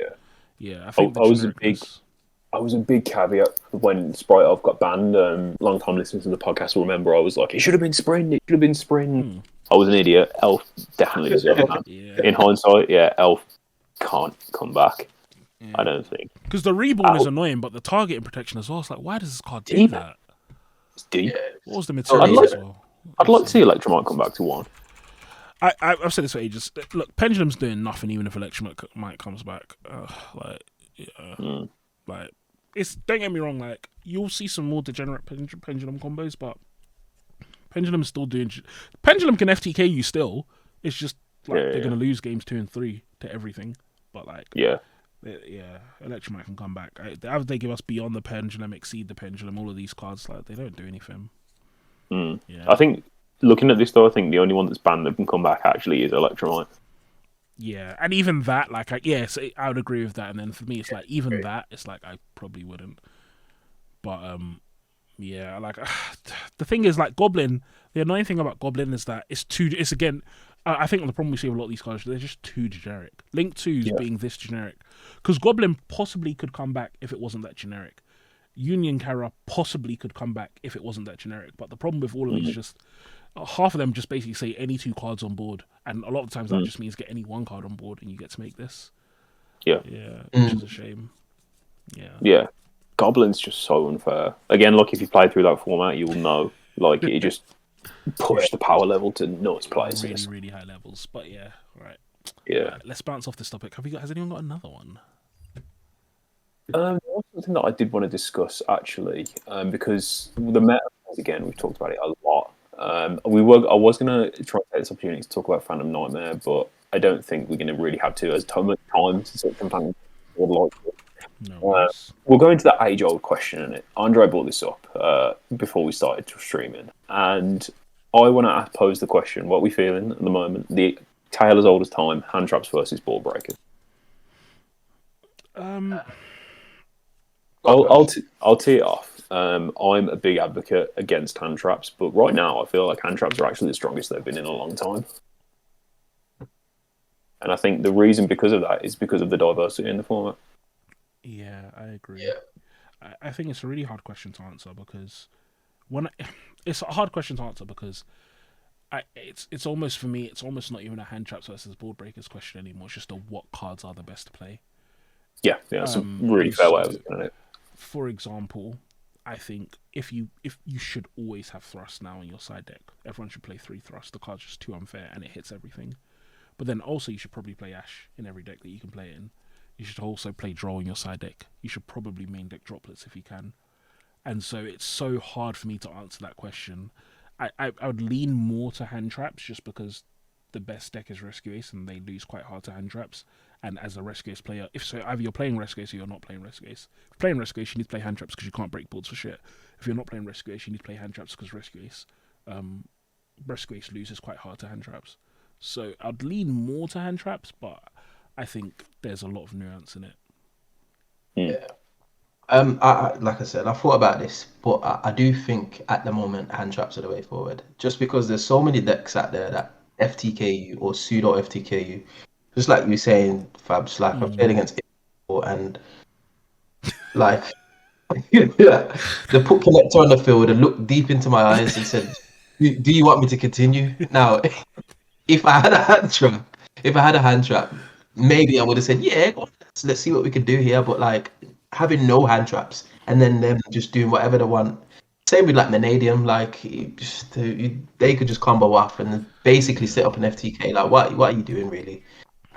Yeah. I think I was a big caveat when Sprite Elf got banned. Long time listeners to the podcast will remember I was like, it should have been Sprint. I was an idiot. Elf definitely deserved that. In hindsight, Elf can't come back. I don't think. Because the reborn is annoying, but the targeting protection as well. It's like, why does this card do that? It's deep. What was the material as well? I'd like to see Electromite come back to one. I've said this for ages. Look, Pendulum's doing nothing even if Electromite comes back. Like, it's, don't get me wrong, like, you'll see some more degenerate Pendulum combos, but Pendulum's still doing... Pendulum can FTK you still. It's just, like, they're going to lose games 2 and 3 to everything. But, like... Electromite can come back. Either they give us Beyond the Pendulum, Exceed the Pendulum, all of these cards, like, they don't do anything. I think... Looking at this, though, I think the only one that's banned that can come back actually is Electromite. Yeah, and even that, like, I would agree with that. And then for me, it's like, even that, it's like, I probably wouldn't. But, like, the thing is, like, Goblin, the annoying thing about Goblin is that it's again, I think the problem we see with a lot of these cards, they're just too generic. Link 2's being this generic. Because Goblin possibly could come back if it wasn't that generic. Union Kara possibly could come back if it wasn't that generic. But the problem with all of these is just... half of them just basically say any 2 cards on board, and a lot of times that just means get any 1 card on board and you get to make this. Which is a shame. Goblin's just so unfair. Again, like, if you play through that format, you will know, like, it just pushed the power level to nuts places. Really, really high levels. But right. Let's bounce off this topic. Has anyone got another one? Something that I did want to discuss actually, because the meta, again, we've talked about it a lot. I was going to try to take this opportunity to talk about Phantom Nightmare, but I don't think we're going to really have to as much time to sit and Phantom Nightmare. We'll go into that age-old question in it. Andre brought this up before we started streaming, and I want to pose the question: what are we feeling at the moment? The tale as old as time: hand traps versus ball breakers. I'll tee it off. I'm a big advocate against hand traps, but right now I feel like hand traps are actually the strongest they've been in a long time. And I think the reason because of that is because of the diversity in the format. Yeah, I agree. I think it's a really hard question to answer because it's a hard question to answer because It's almost for me. It's almost not even a hand traps versus board breakers question anymore. It's just a what cards are the best to play. Yeah, that's a really fair way of looking at it. For example, I think if you should always have thrust now in your side deck. Everyone should play 3 thrust. The card's just too unfair and it hits everything. But then also you should probably play Ash in every deck that you can play it in. You should also play draw in your side deck. You should probably main deck droplets if you can. And so it's so hard for me to answer that question. I would lean more to hand traps just because the best deck is Rescue Ace and they lose quite hard to hand traps. And as a Rescue Ace player, if so, either you're playing Rescue Ace or you're not playing Rescue Ace. If you're playing Rescue Ace, you need to play hand traps because you can't break boards for shit. If you're not playing Rescue Ace, you need to play hand traps because Rescue Ace loses quite hard to hand traps. So I'd lean more to hand traps, but I think there's a lot of nuance in it. Yeah. Like I said, I thought about this, but I do think at the moment hand traps are the way forward. Just because there's so many decks out there that FTK you or pseudo FTK you. Just like you were saying, Fabs, like I played against it and like they put Collector on the field and looked deep into my eyes and said, "Do you want me to continue?" Now, if I had a hand trap, maybe I would have said, "Yeah, go on, let's see what we can do here." But like having no hand traps and then them just doing whatever they want. Same with like Vanadium, like they could just combo off and basically set up an FTK. Like, what are you doing really?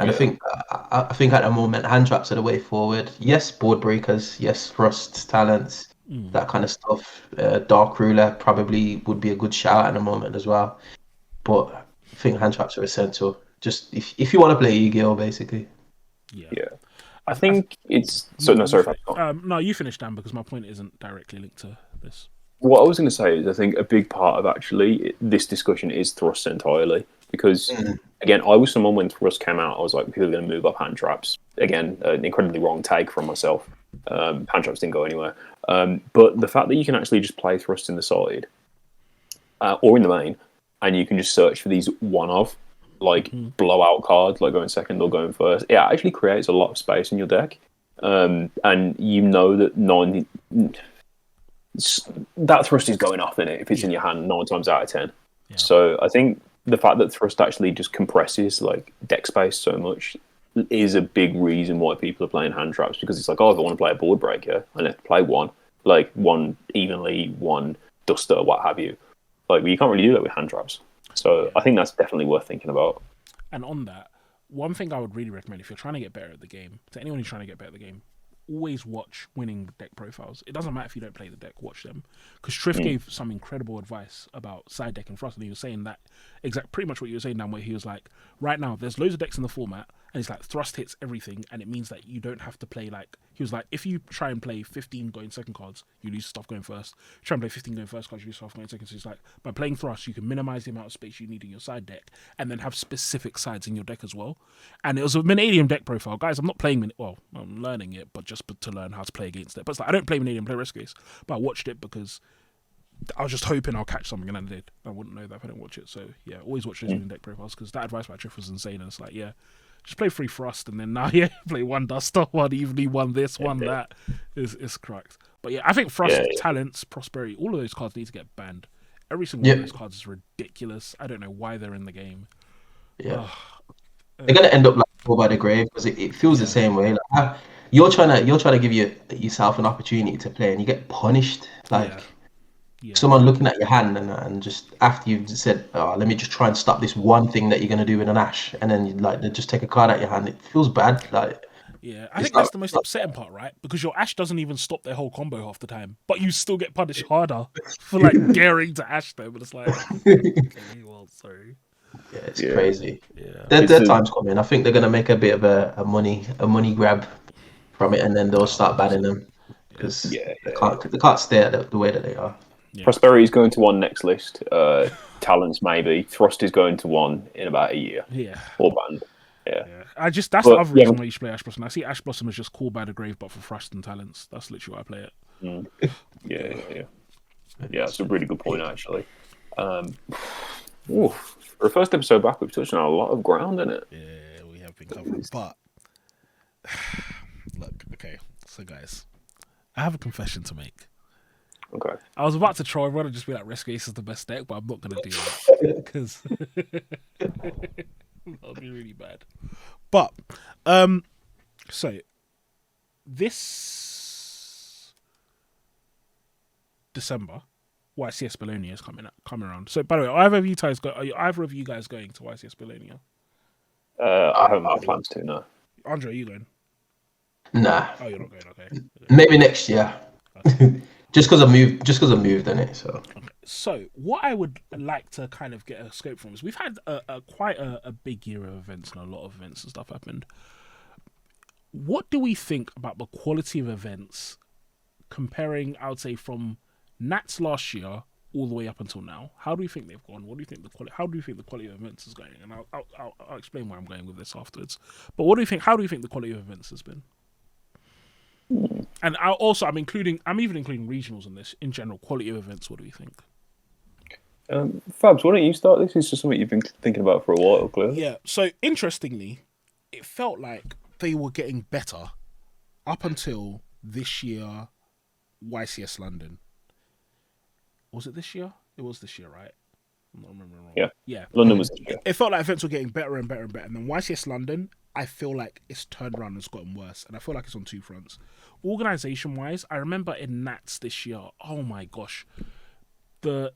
And I think at the moment hand traps are the way forward. Yes, board breakers. Yes, thrust talents, that kind of stuff. Dark ruler probably would be a good shout at the moment as well. But I think hand traps are essential. Just if you want to play Yu-Gi-Oh, basically. Yeah. I think it's no. Sorry, no, you finish, Dan, because my point isn't directly linked to this. What I was going to say is, I think a big part of actually this discussion is thrust entirely. Because again, I was someone when thrust came out, I was like, people are going to move up hand traps. Again, an incredibly wrong take from myself. Hand traps didn't go anywhere. But the fact that you can actually just play thrust in the side or in the main, and you can just search for these one-of like blowout cards, like going second or going first, it actually creates a lot of space in your deck. And you know that that thrust is going off in it if it's in your hand 9 times out of 10. Yeah. So I think the fact that thrust actually just compresses like deck space so much is a big reason why people are playing hand traps, because it's like, oh, if I want to play a board breaker, I have to play one evenly, one duster, what have you. Like, you can't really do that with hand traps. So I think that's definitely worth thinking about. And on that, one thing I would really recommend if you're trying to get better at the game, to anyone who's trying to get better at the game, always watch winning deck profiles. It doesn't matter if you don't play the deck, watch them. Because Triff gave some incredible advice about side deck and thrust, and he was saying that pretty much what you were saying, Dan, where he was like, right now, there's loads of decks in the format, and it's like thrust hits everything, and it means that you don't have to play like, he was like, if you try and play 15 going second cards, you lose stuff going first. Try and play 15 going first cards, you lose stuff going second. So he's like, by playing thrust, you can minimize the amount of space you need in your side deck, and then have specific sides in your deck as well. And it was a Vanadium deck profile. Guys, I'm not playing, I'm learning it, but just to learn how to play against it. But it's like, I don't play Vanadium, I play Rescue Ace. But I watched it because I was just hoping I'll catch something, and I did. I wouldn't know that if I didn't watch it. So yeah, always watch those winning deck profiles, because that advice by Triff was insane. And it's like, yeah, just play 3 thrust, and then now play 1 duster, 1 evenly, 1 this, 1 that. Is correct. But yeah, I think thrust, talents, prosperity, all of those cards need to get banned. Every single one of those cards is ridiculous. I don't know why they're in the game. Yeah, they're gonna end up like Fall by the Grave, because it feels the same way. Like, you're trying to give yourself an opportunity to play, and you get punished. Like someone looking at your hand and just after you've said, "Oh, let me just try and stop this one thing that you're gonna do with an Ash," and then they just take a card out your hand. It feels bad. Like, yeah, I think that's the most upsetting part, right? Because your Ash doesn't even stop their whole combo half the time, but you still get punished harder for like daring to Ash them. But it's like, okay, well, sorry. Yeah, it's crazy. Yeah, their time's coming. I think they're gonna make a bit of a money grab from it, and then they'll start banning them, because they can't stay at the way that they are. Yeah. Prosperity is going to 1 next list. Talents maybe. Thrust is going to 1 in about a year. Yeah. Or banned. Yeah. That's the other reason why you should play Ash Blossom. I see Ash Blossom as just called by the grave, but for thrust and talents. That's literally why I play it. Yeah, that's a really good point, actually. For a first episode back, we've touched on a lot of ground in it. Yeah, we have been covering. But look, okay, so guys, I have a confession to make. Okay. I was about to troll everyone and just be like, Rescue Ace is the best deck, but I'm not gonna do that because that would be really bad. But so this December, YCS Bologna is coming around. So, by the way, are either of you guys going to YCS Bologna? I haven't got plans to, no. Andre, are you going? Nah, Oh, you're not going. Okay. maybe next year. Okay. Just because I moved in it. So So, what I would like to kind of get a scope from is we've had quite a big year of events and a lot of events and stuff happened. What do we think about the quality of events comparing, I would say, from Nats last year all the way up until now? How do you think they've gone? What do you think the quality? How do you think the quality of events is going? And I'll explain where I'm going with this afterwards. But what do you think? How do you think the quality of events has been? And I'm even including regionals in this. In general, quality of events. What do you think? Fabs, why don't you start this? It's just something you've been thinking about for a while, clearly. Yeah. So interestingly, it felt like they were getting better up until this year. YCS London. Was it this year? It was this year, right? I'm not remembering wrong. Yeah. Yeah. London was this year. It felt like events were getting better and better and better. And then YCS London, I feel like it's turned around and it's gotten worse. And I feel like it's on two fronts. Organisation wise, I remember in Nats this year, oh my gosh, the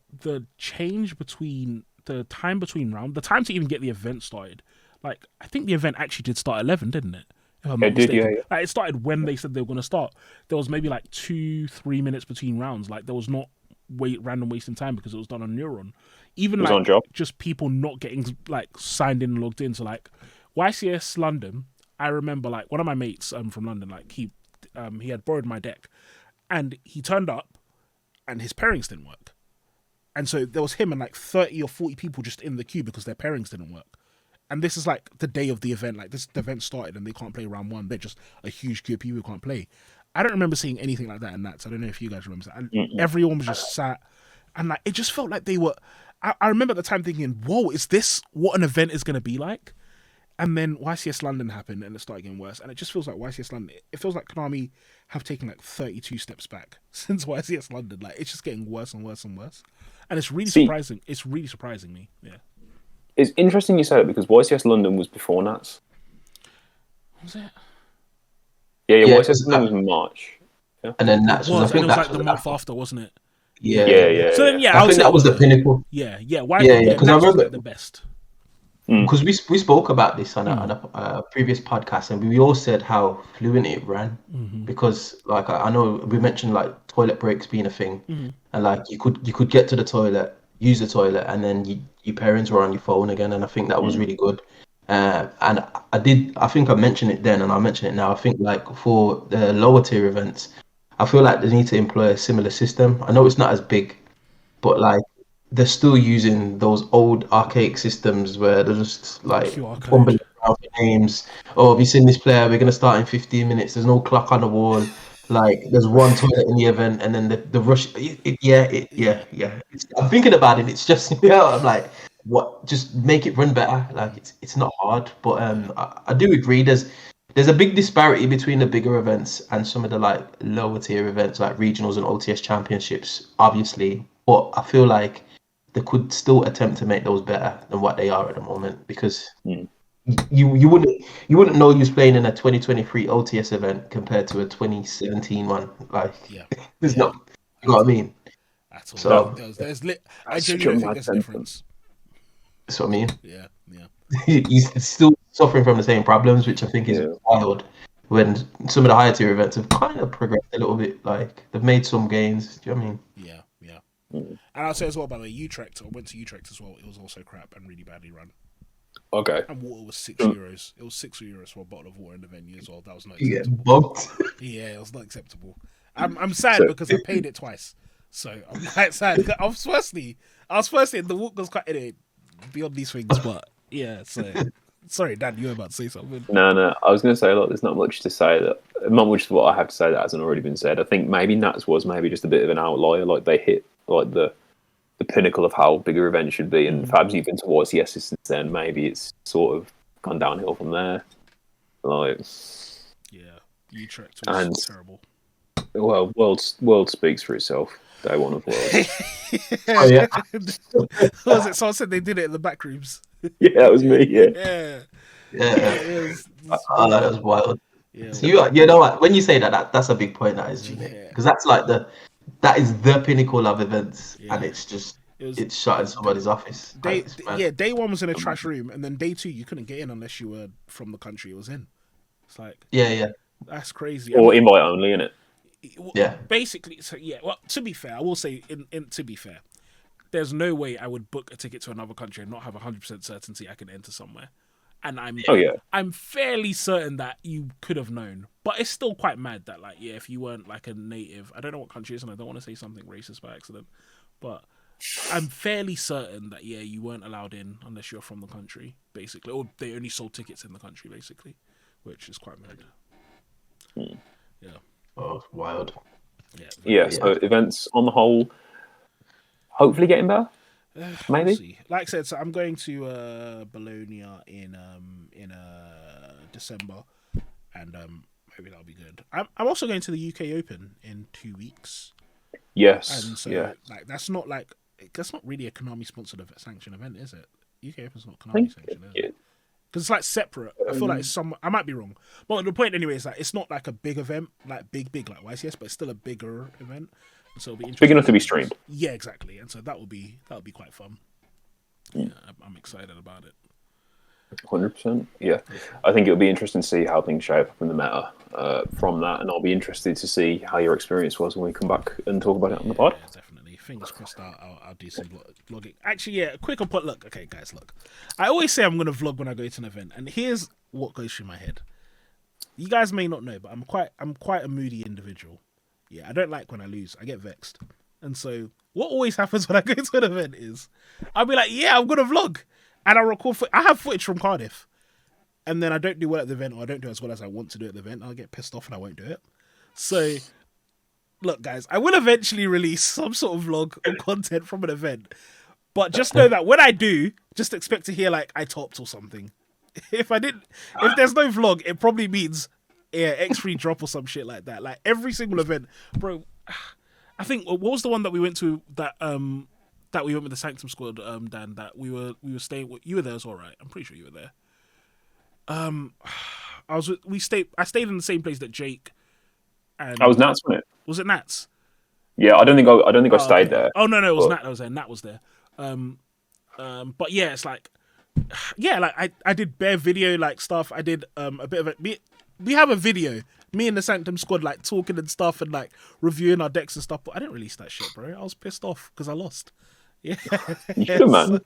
change between the time between round, the time to even get the event started. Like, I think the event actually did start 11, didn't it? If I'm not mistaken. Yeah. Like, it started when they said they were going to start. There was maybe like 2-3 minutes between rounds. Like, there was not random wasting time because it was done on Neuron. Even It was like on job. just people not getting like signed in and logged in. So like YCS London, I remember like one of my mates from London, like he had borrowed my deck, and he turned up, and his pairings didn't work, and so there was him and like 30 or 40 people just in the queue because their pairings didn't work. And this is like the day of the event. Like the event started and they can't play round one. They're just a huge queue of people who can't play. I don't remember seeing anything like that in Nats. I don't know if you guys remember that. And everyone was just sat, and like it just felt like they were. I remember at the time thinking, "Whoa, is this what an event is going to be like?" And then YCS London happened, and it started getting worse. And it just feels like YCS London. It feels like Konami have taken like 32 steps back since YCS London. Like it's just getting worse and worse and worse. And it's really surprising. It's really surprising me. Yeah. It's interesting you say that because YCS London was before Nats. Was it? Yeah, Yeah, YCS London was in March. Yeah. and then Nats was, I think and it was Nats like the month after, wasn't it? Yeah. So then, yeah, I think that was the pinnacle. Yeah. Because I remember the best. Because we spoke about this on a previous podcast, and we all said how fluent it ran. Because like I know we mentioned like toilet breaks being a thing, and like you could get to the toilet, use the toilet, and then your parents were on your phone again, and I think that was really good. And I think I mentioned it then, and I'll mention it now. I think like for the lower tier events, I feel like they need to employ a similar system. I know it's not as big, but like they're still using those old archaic systems where they're just like bumbling around for names. Oh, have you seen this player? We're gonna start in 15 minutes. There's no clock on the wall. Like there's one toilet in the event, and then the rush. Yeah. I'm thinking about it. It's just I'm like, what? Just make it run better. Like it's not hard, but I do agree. There's a big disparity between the bigger events and some of the like lower tier events like regionals and OTS championships, obviously. But I feel like they could still attempt to make those better than what they are at the moment because you wouldn't know you was playing in a 2023 OTS event compared to a 2017 one. Like there's not, you know what I mean? At all. So I genuinely think there's a difference. That's what I mean. Yeah. He's still suffering from the same problems, which I think is wild. When some of the higher tier events have kind of progressed a little bit, like they've made some gains. Do you know what I mean? Yeah. And I'll say as well, by the way, Utrecht. I went to Utrecht as well. It was also crap and really badly run. Okay. And water was €6. It was €6 for a bottle of water in the venue as well. That was not Yeah, acceptable. bugged. Yeah, it was not acceptable. I'm sad because I paid it twice, so I'm quite sad. I was firstly, the walk was quite beyond these things, but yeah. So sorry, Dan, you were about to say something. No. I was going to say, look, there's not much to say not much to what I have to say that hasn't already been said. I think maybe Nats was maybe just a bit of an outlier. Like they hit like the pinnacle of how bigger events should be, and Fabs you've been towards the since then. Maybe it's sort of gone downhill from there. Like Utrecht was terrible. Well, world speaks for itself. day one of Worlds. Oh yeah. What was it? Someone said they did it in the back rooms. Yeah, that was me. Yeah. Yeah. Yeah. It Oh, that was wild. yeah. So you know what? When you say that's a big point, that is, Yeah. because that's like that is the pinnacle of events, Yeah. and it's just It was it's shut in somebody's office. day one was in a trash room, and then day two you couldn't get in unless you were from the country it was in. It's like Yeah. that's crazy. Or invite only, innit? Yeah. Basically, so yeah. Well, to be fair, I will say, to be fair, there's no way I would book a ticket to another country and not have 100% certainty I can enter somewhere. And I'm fairly certain that you could have known, but it's still quite mad that like if you weren't like a native, I don't know what country it is, and I don't want to say something racist by accident, but I'm fairly certain that you weren't allowed in unless you're from the country, basically, or they only sold tickets in the country, basically, which is quite mad. Yeah. Oh, wild. Yeah. So events on the whole, hopefully getting better. Maybe. We'll see. Like I said, so I'm going to Bologna in December, and maybe that'll be good. I'm also going to the UK Open in 2 weeks. Yes. And so like that's not really a Konami sponsored sanctioned event, is it? UK Open's not Konami sanctioned, is it? Because it's like separate. I feel like it's I might be wrong, but the point anyway is that it's not like a big event, like big like YCS, but it's still a bigger event. So it'll be interesting. Big enough to be streamed. Yeah, exactly. And so that will be quite fun. Yeah, I'm excited about it. 100%. Yeah, I think it'll be interesting to see how things shape up in the meta from that, and I'll be interested to see how your experience was when we come back and talk about it on the pod. Yeah, definitely. Fingers crossed. I'll do some vlogging. Actually, yeah. Quick input. Look, okay, guys. Look, I always say I'm gonna vlog when I go to an event, and here's what goes through my head. You guys may not know, but I'm quite a moody individual. Yeah, I don't like when I lose. I get vexed. And so what always happens when I go to an event is I'll be like, yeah, I'm going to vlog. And I record I have footage from Cardiff. And then I don't do well at the event, or I don't do as well as I want to do at the event. I'll get pissed off and I won't do it. So, look, guys, I will eventually release some sort of vlog or content from an event. But just know that when I do, just expect to hear like I topped or something. If there's no vlog, it probably means X3 drop or some shit like that. Like every single event, bro. I think what was the one that we went to that we went with the Sanctum squad, Dan, that we were staying. You were there as well, right? I'm pretty sure you were there. I stayed in the same place that Jake. And I was Nats, wasn't it? Was it Nats? Yeah, I don't think I stayed there. Oh no, it was Nat that was there. Nat was there. But yeah, it's like, yeah, like I did bare video like stuff. I did a bit of it. We have a video, me and the Sanctum squad like talking and stuff and like reviewing our decks and stuff. But I didn't release that shit, bro. I was pissed off because I lost. Yeah, you should, man.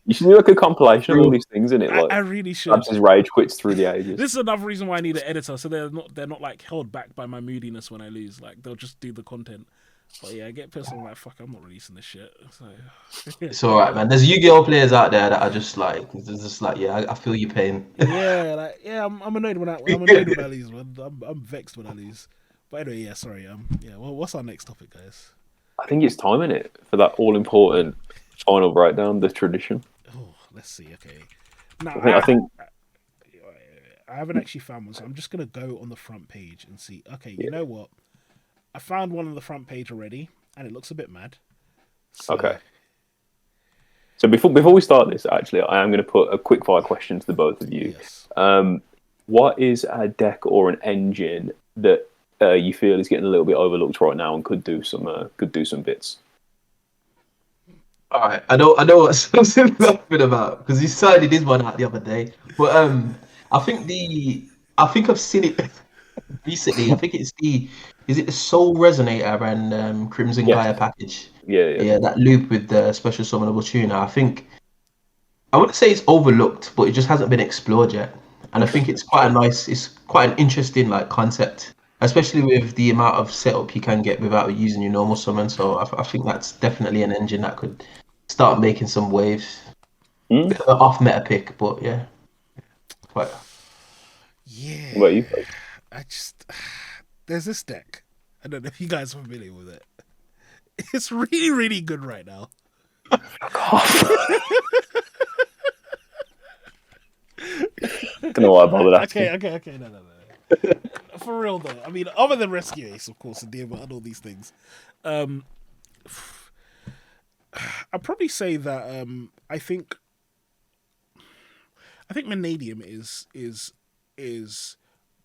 You should do like a compilation of all these things in it. Like, I really should. His rage quits through the ages. This is another reason why I need an editor, so they're not like held back by my moodiness when I lose. Like they'll just do the content. But yeah, I get pissed off. I'm like, fuck, I'm not releasing this shit. So it's all right, man. There's Yu-Gi-Oh players out there that are just like, yeah, I feel your pain. I'm annoyed when I lose, man. I'm vexed when I lose. But anyway, yeah, sorry. Well, what's our next topic, guys? I think it's time, in it, for that all-important final breakdown, the tradition. Oh, let's see. Okay, now I think I haven't actually found one, so I'm just gonna go on the front page and see. Okay, you know what? I found one on the front page already, and it looks a bit mad. So... Okay. So before we start this, actually, I am going to put a quick fire question to the both of you. Yes. What is a deck or an engine that you feel is getting a little bit overlooked right now and could do some bits? All right, I know what Samson's laughing about because he started his one out the other day. But I think I've seen it recently. I think it's is it the Soul Resonator and Crimson Gaia package? Yeah, that loop with the special summonable tuner. I think I wouldn't say it's overlooked, but it just hasn't been explored yet. And I think it's quite an interesting like concept, especially with the amount of setup you can get without using your normal summon. So I think that's definitely an engine that could start making some waves. Bit of an off meta pick, but yeah. Quite. Yeah. What you? There's this deck. I don't know if you guys are familiar with it. It's really, really good right now. Don't know why I bothered asking. Okay, no. For real though, I mean, other than Rescue Ace, of course, and Dearborn and all these things, I'd probably say that I think Vanadium is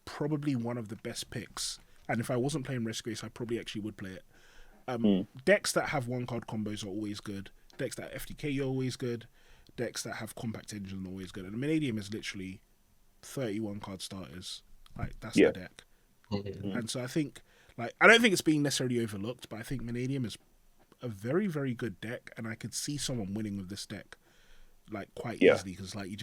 probably one of the best picks. And if I wasn't playing Rescue, I probably actually would play it. Decks that have one card combos are always good. Decks that FTK are always good. Decks that have compact engine are always good. And Vanadium is literally 31 card starters. Like that's the deck. And so I think, like, I don't think it's being necessarily overlooked, but I think Vanadium is a very, very good deck, and I could see someone winning with this deck, like, quite easily, because, like, you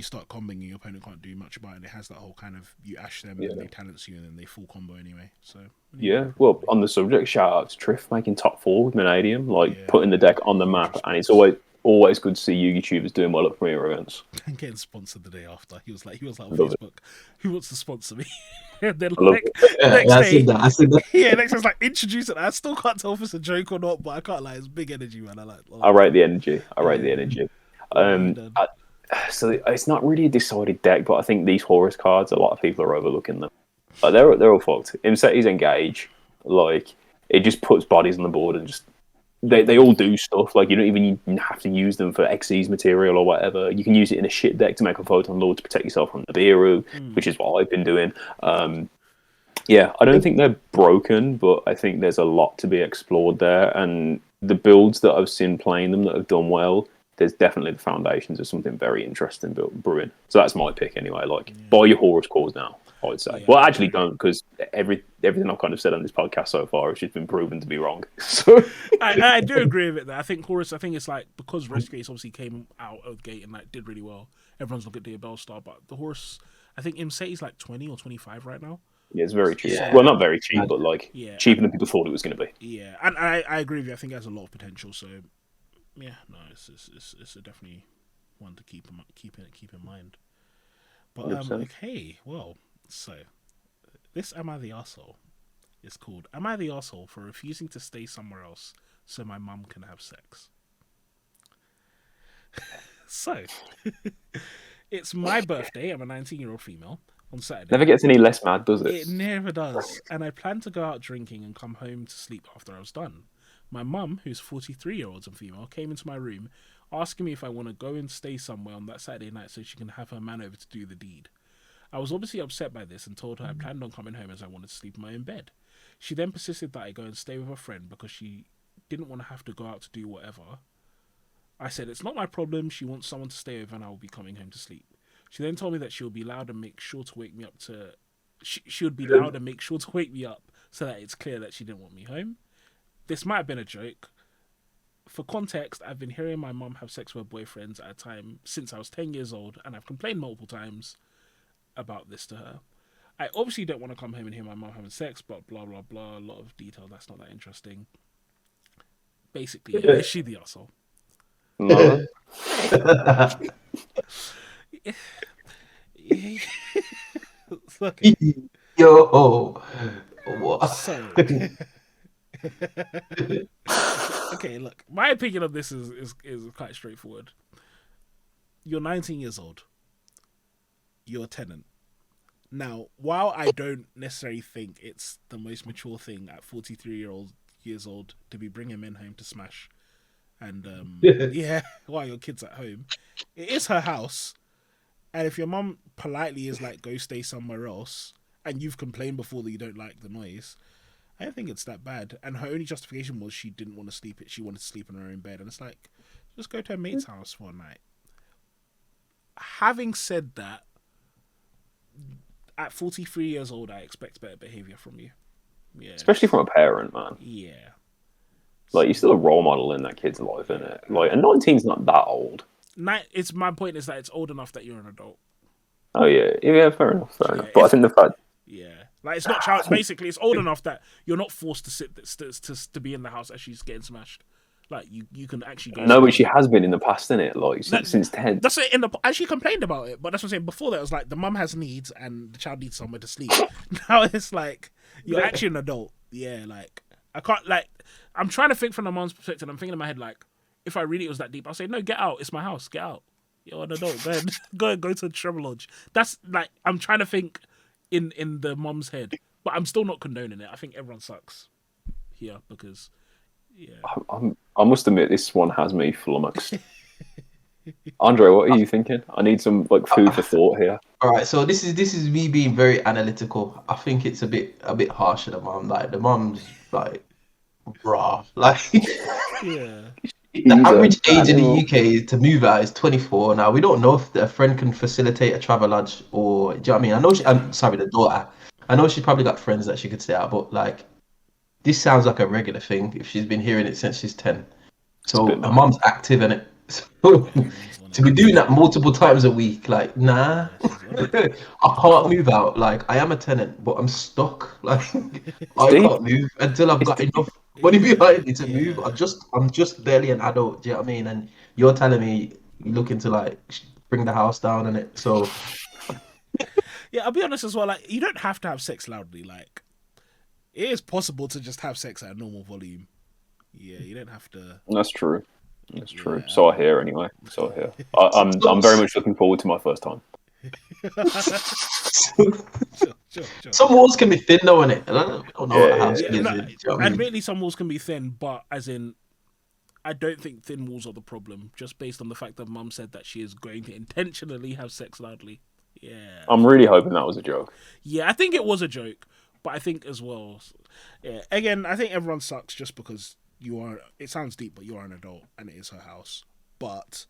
start comboing and your opponent can't do much about it, and it has that whole kind of, you ash them, and then they talents you, and then they full combo anyway, so... Well, on the subject, shout out to Triff making top 4 with Vanadium, like, putting the deck on the map, and it's always good to see Yu-Gi tubers doing well at premier events. And getting sponsored the day after. He was like on Love Facebook, who wants to sponsor me? And then I said that. Yeah, next day's like, introduce it. I still can't tell if it's a joke or not, but I can't lie, it's big energy, man. I rate the energy. So it's not really a decided deck, but I think these Horus cards, a lot of people are overlooking them. Like, they're all fucked. Imseti's Engage, like, it just puts bodies on the board and just they all do stuff. Like, you don't even have to use them for Xyz material or whatever. You can use it in a shit deck to make a Photon Lord to protect yourself from the Nibiru, which is what I've been doing. I don't think they're broken, but I think there's a lot to be explored there. And the builds that I've seen playing them that have done well, there's definitely the foundations of something very interesting brewing. So that's my pick anyway. Like, buy your Horus cores now, I would say. Well, actually don't, because everything I've kind of said on this podcast so far has just been proven to be wrong. So I do agree with it. Though. I think Horus. I think it's like, because Rescue obviously came out of the gate and like did really well. Everyone's looking at the Bellstar, but the Horus, I think Imseti's like 20 or 25 right now. Yeah, it's very cheap. Well, not very cheap, but like cheaper than people thought it was going to be. Yeah, and I agree with you. I think it has a lot of potential. So yeah, no, it's a definitely one to keep in mind. But 100%. okay, well, so this Am I the Arsehole is called Am I the Arsehole for refusing to stay somewhere else so my mum can have sex? So it's my birthday. I'm a 19-year-old female on Saturday. Never gets any less mad, does it? It never does. And I planned to go out drinking and come home to sleep after I was done. My mum, who's 43-year-old and female, came into my room asking me if I want to go and stay somewhere on that Saturday night so she can have her man over to do the deed. I was obviously upset by this and told her I planned on coming home as I wanted to sleep in my own bed. She then persisted that I go and stay with a friend because she didn't want to have to go out to do whatever. I said, it's not my problem. She wants someone to stay over and I will be coming home to sleep. She then told me that she would be loud and make sure to wake me up she would be loud and make sure to wake me up so that it's clear that she didn't want me home. This might have been a joke. For context, I've been hearing my mum have sex with her boyfriends at a time since I was 10 years old, and I've complained multiple times about this to her. I obviously don't want to come home and hear my mum having sex, but blah, blah, blah, a lot of detail, that's not that interesting. Basically, is she the arsehole? No. Yo, what? So, okay, look, my opinion of this is quite straightforward. You're 19 years old. You're a tenant. Now, while I don't necessarily think it's the most mature thing at 43 years old to be bringing men home to smash, and while your kid's at home, it is her house. And if your mum politely is like, go stay somewhere else, and you've complained before that you don't like the noise, I don't think it's that bad. And her only justification was she didn't want to sleep she wanted to sleep in her own bed. And it's like, just go to her mate's house for a night. Having said that, at 43 years old, I expect better behaviour from you. Yeah. Especially from a parent, man. Yeah. Like, you're still a role model in that kid's life, isn't it? Like, and 19's not that old. It's my point is that it's old enough that you're an adult. Oh, yeah. Yeah, fair enough. Yeah, but I think the fact... Yeah. Like, it's not child. Basically, it's old enough that you're not forced to sit to be in the house as she's getting smashed. Like, you can actually go. No, but she has been in the past, innit? Like, since 10. That's it. And she complained about it, but that's what I'm saying. Before that, it was like the mum has needs and the child needs somewhere to sleep. Now it's like you're actually an adult. Yeah, like I can't. Like, I'm trying to think from the mum's perspective. I'm thinking in my head like, if I really was that deep, I'll say, no, get out. It's my house. Get out. You're an adult. Go to the Trevor Lodge. That's like I'm trying to think in the mum's head, but I'm still not condoning it. I think everyone sucks here because Yeah. I must admit, this one has me flummoxed. Andre, what are you thinking? I need some like food for thought here. All right, so this is me being very analytical. I think it's a bit harsh on the mom. Like the mom's like raw. Like Yeah. the He's an average age in the animal. UK to move out is 24. Now we don't know if a friend can facilitate a travel lodge or do you know what I mean? I know I'm sorry, the daughter. I know she's probably got friends that she could stay out, but like this sounds like a regular thing if she's been hearing it since she's 10. It's a So bit her mad. mom's active in it. So She's on to it. be doing that multiple times a week, like, nah, Yeah, she's on it. I can't move out. Like, I am a tenant, but I'm stuck. Like, It's I deep. can't move until I've It's got deep. enough money behind me to move. Yeah. I'm just barely an adult. Do you know what I mean? And you're telling me you're looking to like bring the house down and it. So Yeah, I'll be honest as well. Like, you don't have to have sex loudly. Like, it is possible to just have sex at a normal volume. Yeah, you don't have to. That's true. That's true. Yeah. So I hear anyway. So I hear. I'm very much looking forward to my first time. Sure. some walls can be thin though, innit? And we don't know what a Yeah, house Yeah, is. no, Do you know what I mean? admittedly, some walls can be thin, but as in, I don't think thin walls are the problem. Just based on the fact that Mum said that she is going to intentionally have sex loudly. Yeah. I'm really hoping that was a joke. Yeah, I think it was a joke, but I think as well. Yeah. Again, I think everyone sucks just because you are. It sounds deep, but you are an adult, and it is her house. But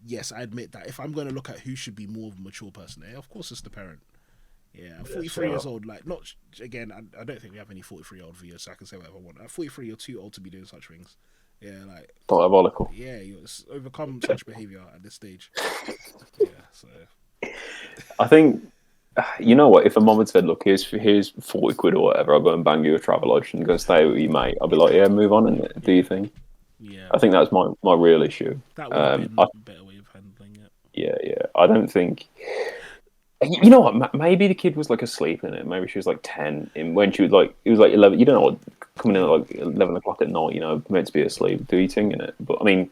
yes, I admit that if I'm going to look at who should be more of a mature person, of course it's the parent. Yeah, 43 years old. Like, not again. I don't think we have any 43-year-old viewers, so I can say whatever I want. At 43, you're too old to be doing such things. Yeah, like Diabolical. yeah, you overcome such behavior at this stage. Yeah, so I think, you know what? If a mom had said, "Look, here's 40 quid or whatever, I'll go and bang you a travel lodge and go stay with you, mate," I'd be like, "Yeah, move on and do your thing." yeah, I think that's my real issue. that would have been I, a better way of handling it. yeah. I don't think. You know what? Maybe the kid was like asleep in it. Maybe she was like 10, and when she was like, it was like 11. You don't know what coming in at like 11 o'clock at night. You know, meant to be asleep, do your thing in it. But I mean,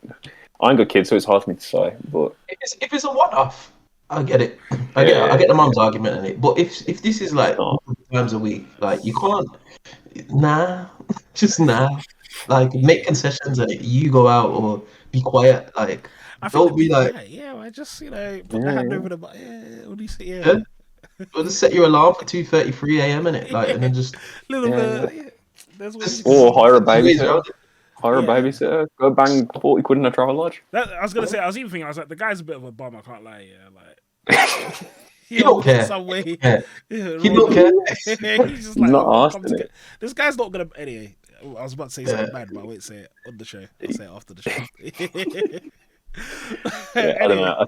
I ain't got kids, so it's hard for me to say. But If it's a one-off, I get it. I get the mum's argument in it. But if this is like not. multiple times a week, like you can't, nah, just nah. Like make concessions and you go out or be quiet. Like I think don't be like, yeah, I just put the hand over the what do you say? Yeah, yeah, or just set your alarm for 2:33 a.m. in it, like, and then just little Yeah. bit. Yeah. There's what Just- you Or hire a ways babysitter. around it. Hire a Yeah. babysitter. Go bang 40 quid in a travel lodge. I was gonna say, I was even thinking, I was like, the guy's a bit of a bum. I can't lie. Yeah, like He don't care. Some way. Yeah. Yeah, He don't care. He's just like, Not oh, asked, come to innit? get- this guy's not gonna. Anyway, I was about to say something Yeah. bad, but I won't say it on the show. I'll say it after the show. Yeah, I don't know.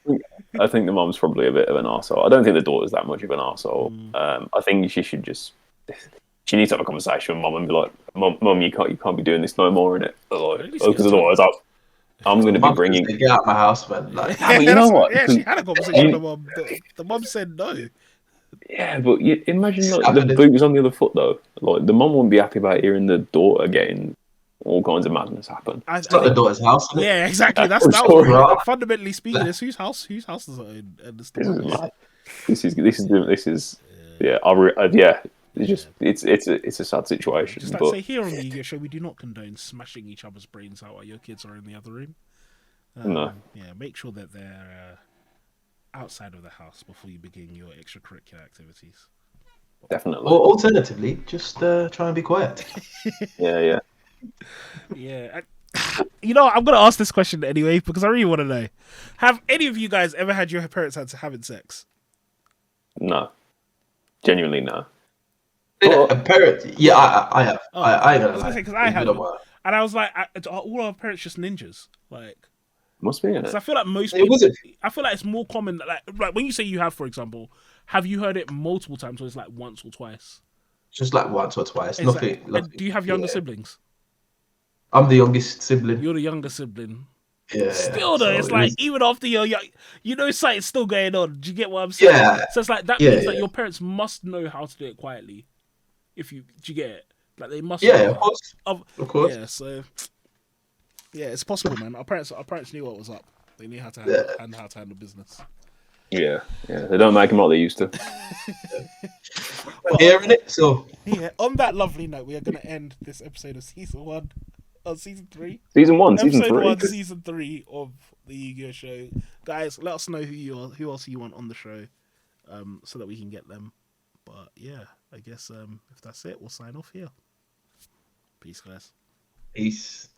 I think the mom's probably a bit of an arsehole. I don't think the daughter's that much of an arsehole. I think she should just. She needs to have a conversation with mum and be like, "Mum, you can't be doing this no more, innit? Like, because otherwise, I'm going to be Mum bringing." said, get out of my house, man. Like, Yeah, but you know what? Yeah, she had a conversation with the mum. The mum said no. Yeah, but imagine like, Happened. the boot was on the other foot though. Like the mum wouldn't be happy about hearing the daughter getting all kinds of madness happen. it's not the daughter's house, isn't it? Yeah, exactly. That For was sure. fundamentally speaking. It's whose house does it own? And it's the This is mum's. mad. This is yeah. It's a sad situation. Just like But say here on the Yu-Gi-Oh show, we do not condone smashing each other's brains out while your kids are in the other room. No. Yeah, make sure that they're outside of the house before you begin your extracurricular activities. definitely, Or alternatively, just try and be quiet. yeah. Yeah. You know, I'm going to ask this question anyway because I really want to know. Have any of you guys ever had your parents having sex? No, genuinely no. A parent, yeah, I have. Oh, I ain't I gonna was lie. gonna say, 'cause I It's been a haven't. while. And I was like, are all our parents just ninjas? Like, Must be in because it. I feel like most It people, wasn't. I feel like it's more common. Like when you say you have, for example, have you heard it multiple times or it's like once or twice? Just like once or twice. It's Nothing. like- nothing. and do you have younger Yeah. siblings? I'm the youngest sibling. You're the younger sibling. Yeah. Still though, so it's it like was- even after you're young, you know something's still going on. Do you get what I'm saying? Yeah. So it's like that Yeah, means that yeah. your parents must know how to do it quietly. Do you get it? Like they must. Yeah, know. of course. Of course. Yeah, so yeah, it's possible, man. Our parents knew what was up. They knew how to handle business. Yeah. They don't make them like they used to. Hearing it, so Yeah. On that lovely note, we are going to end this episode of season 1 on season 3. Season 1, season Episode 3. 1, season 3 of the Yu-Gi-Oh show. Guys, let us know who else you want on the show, so that we can get them. But yeah, I guess if that's it, we'll sign off here. Peace, guys. Peace.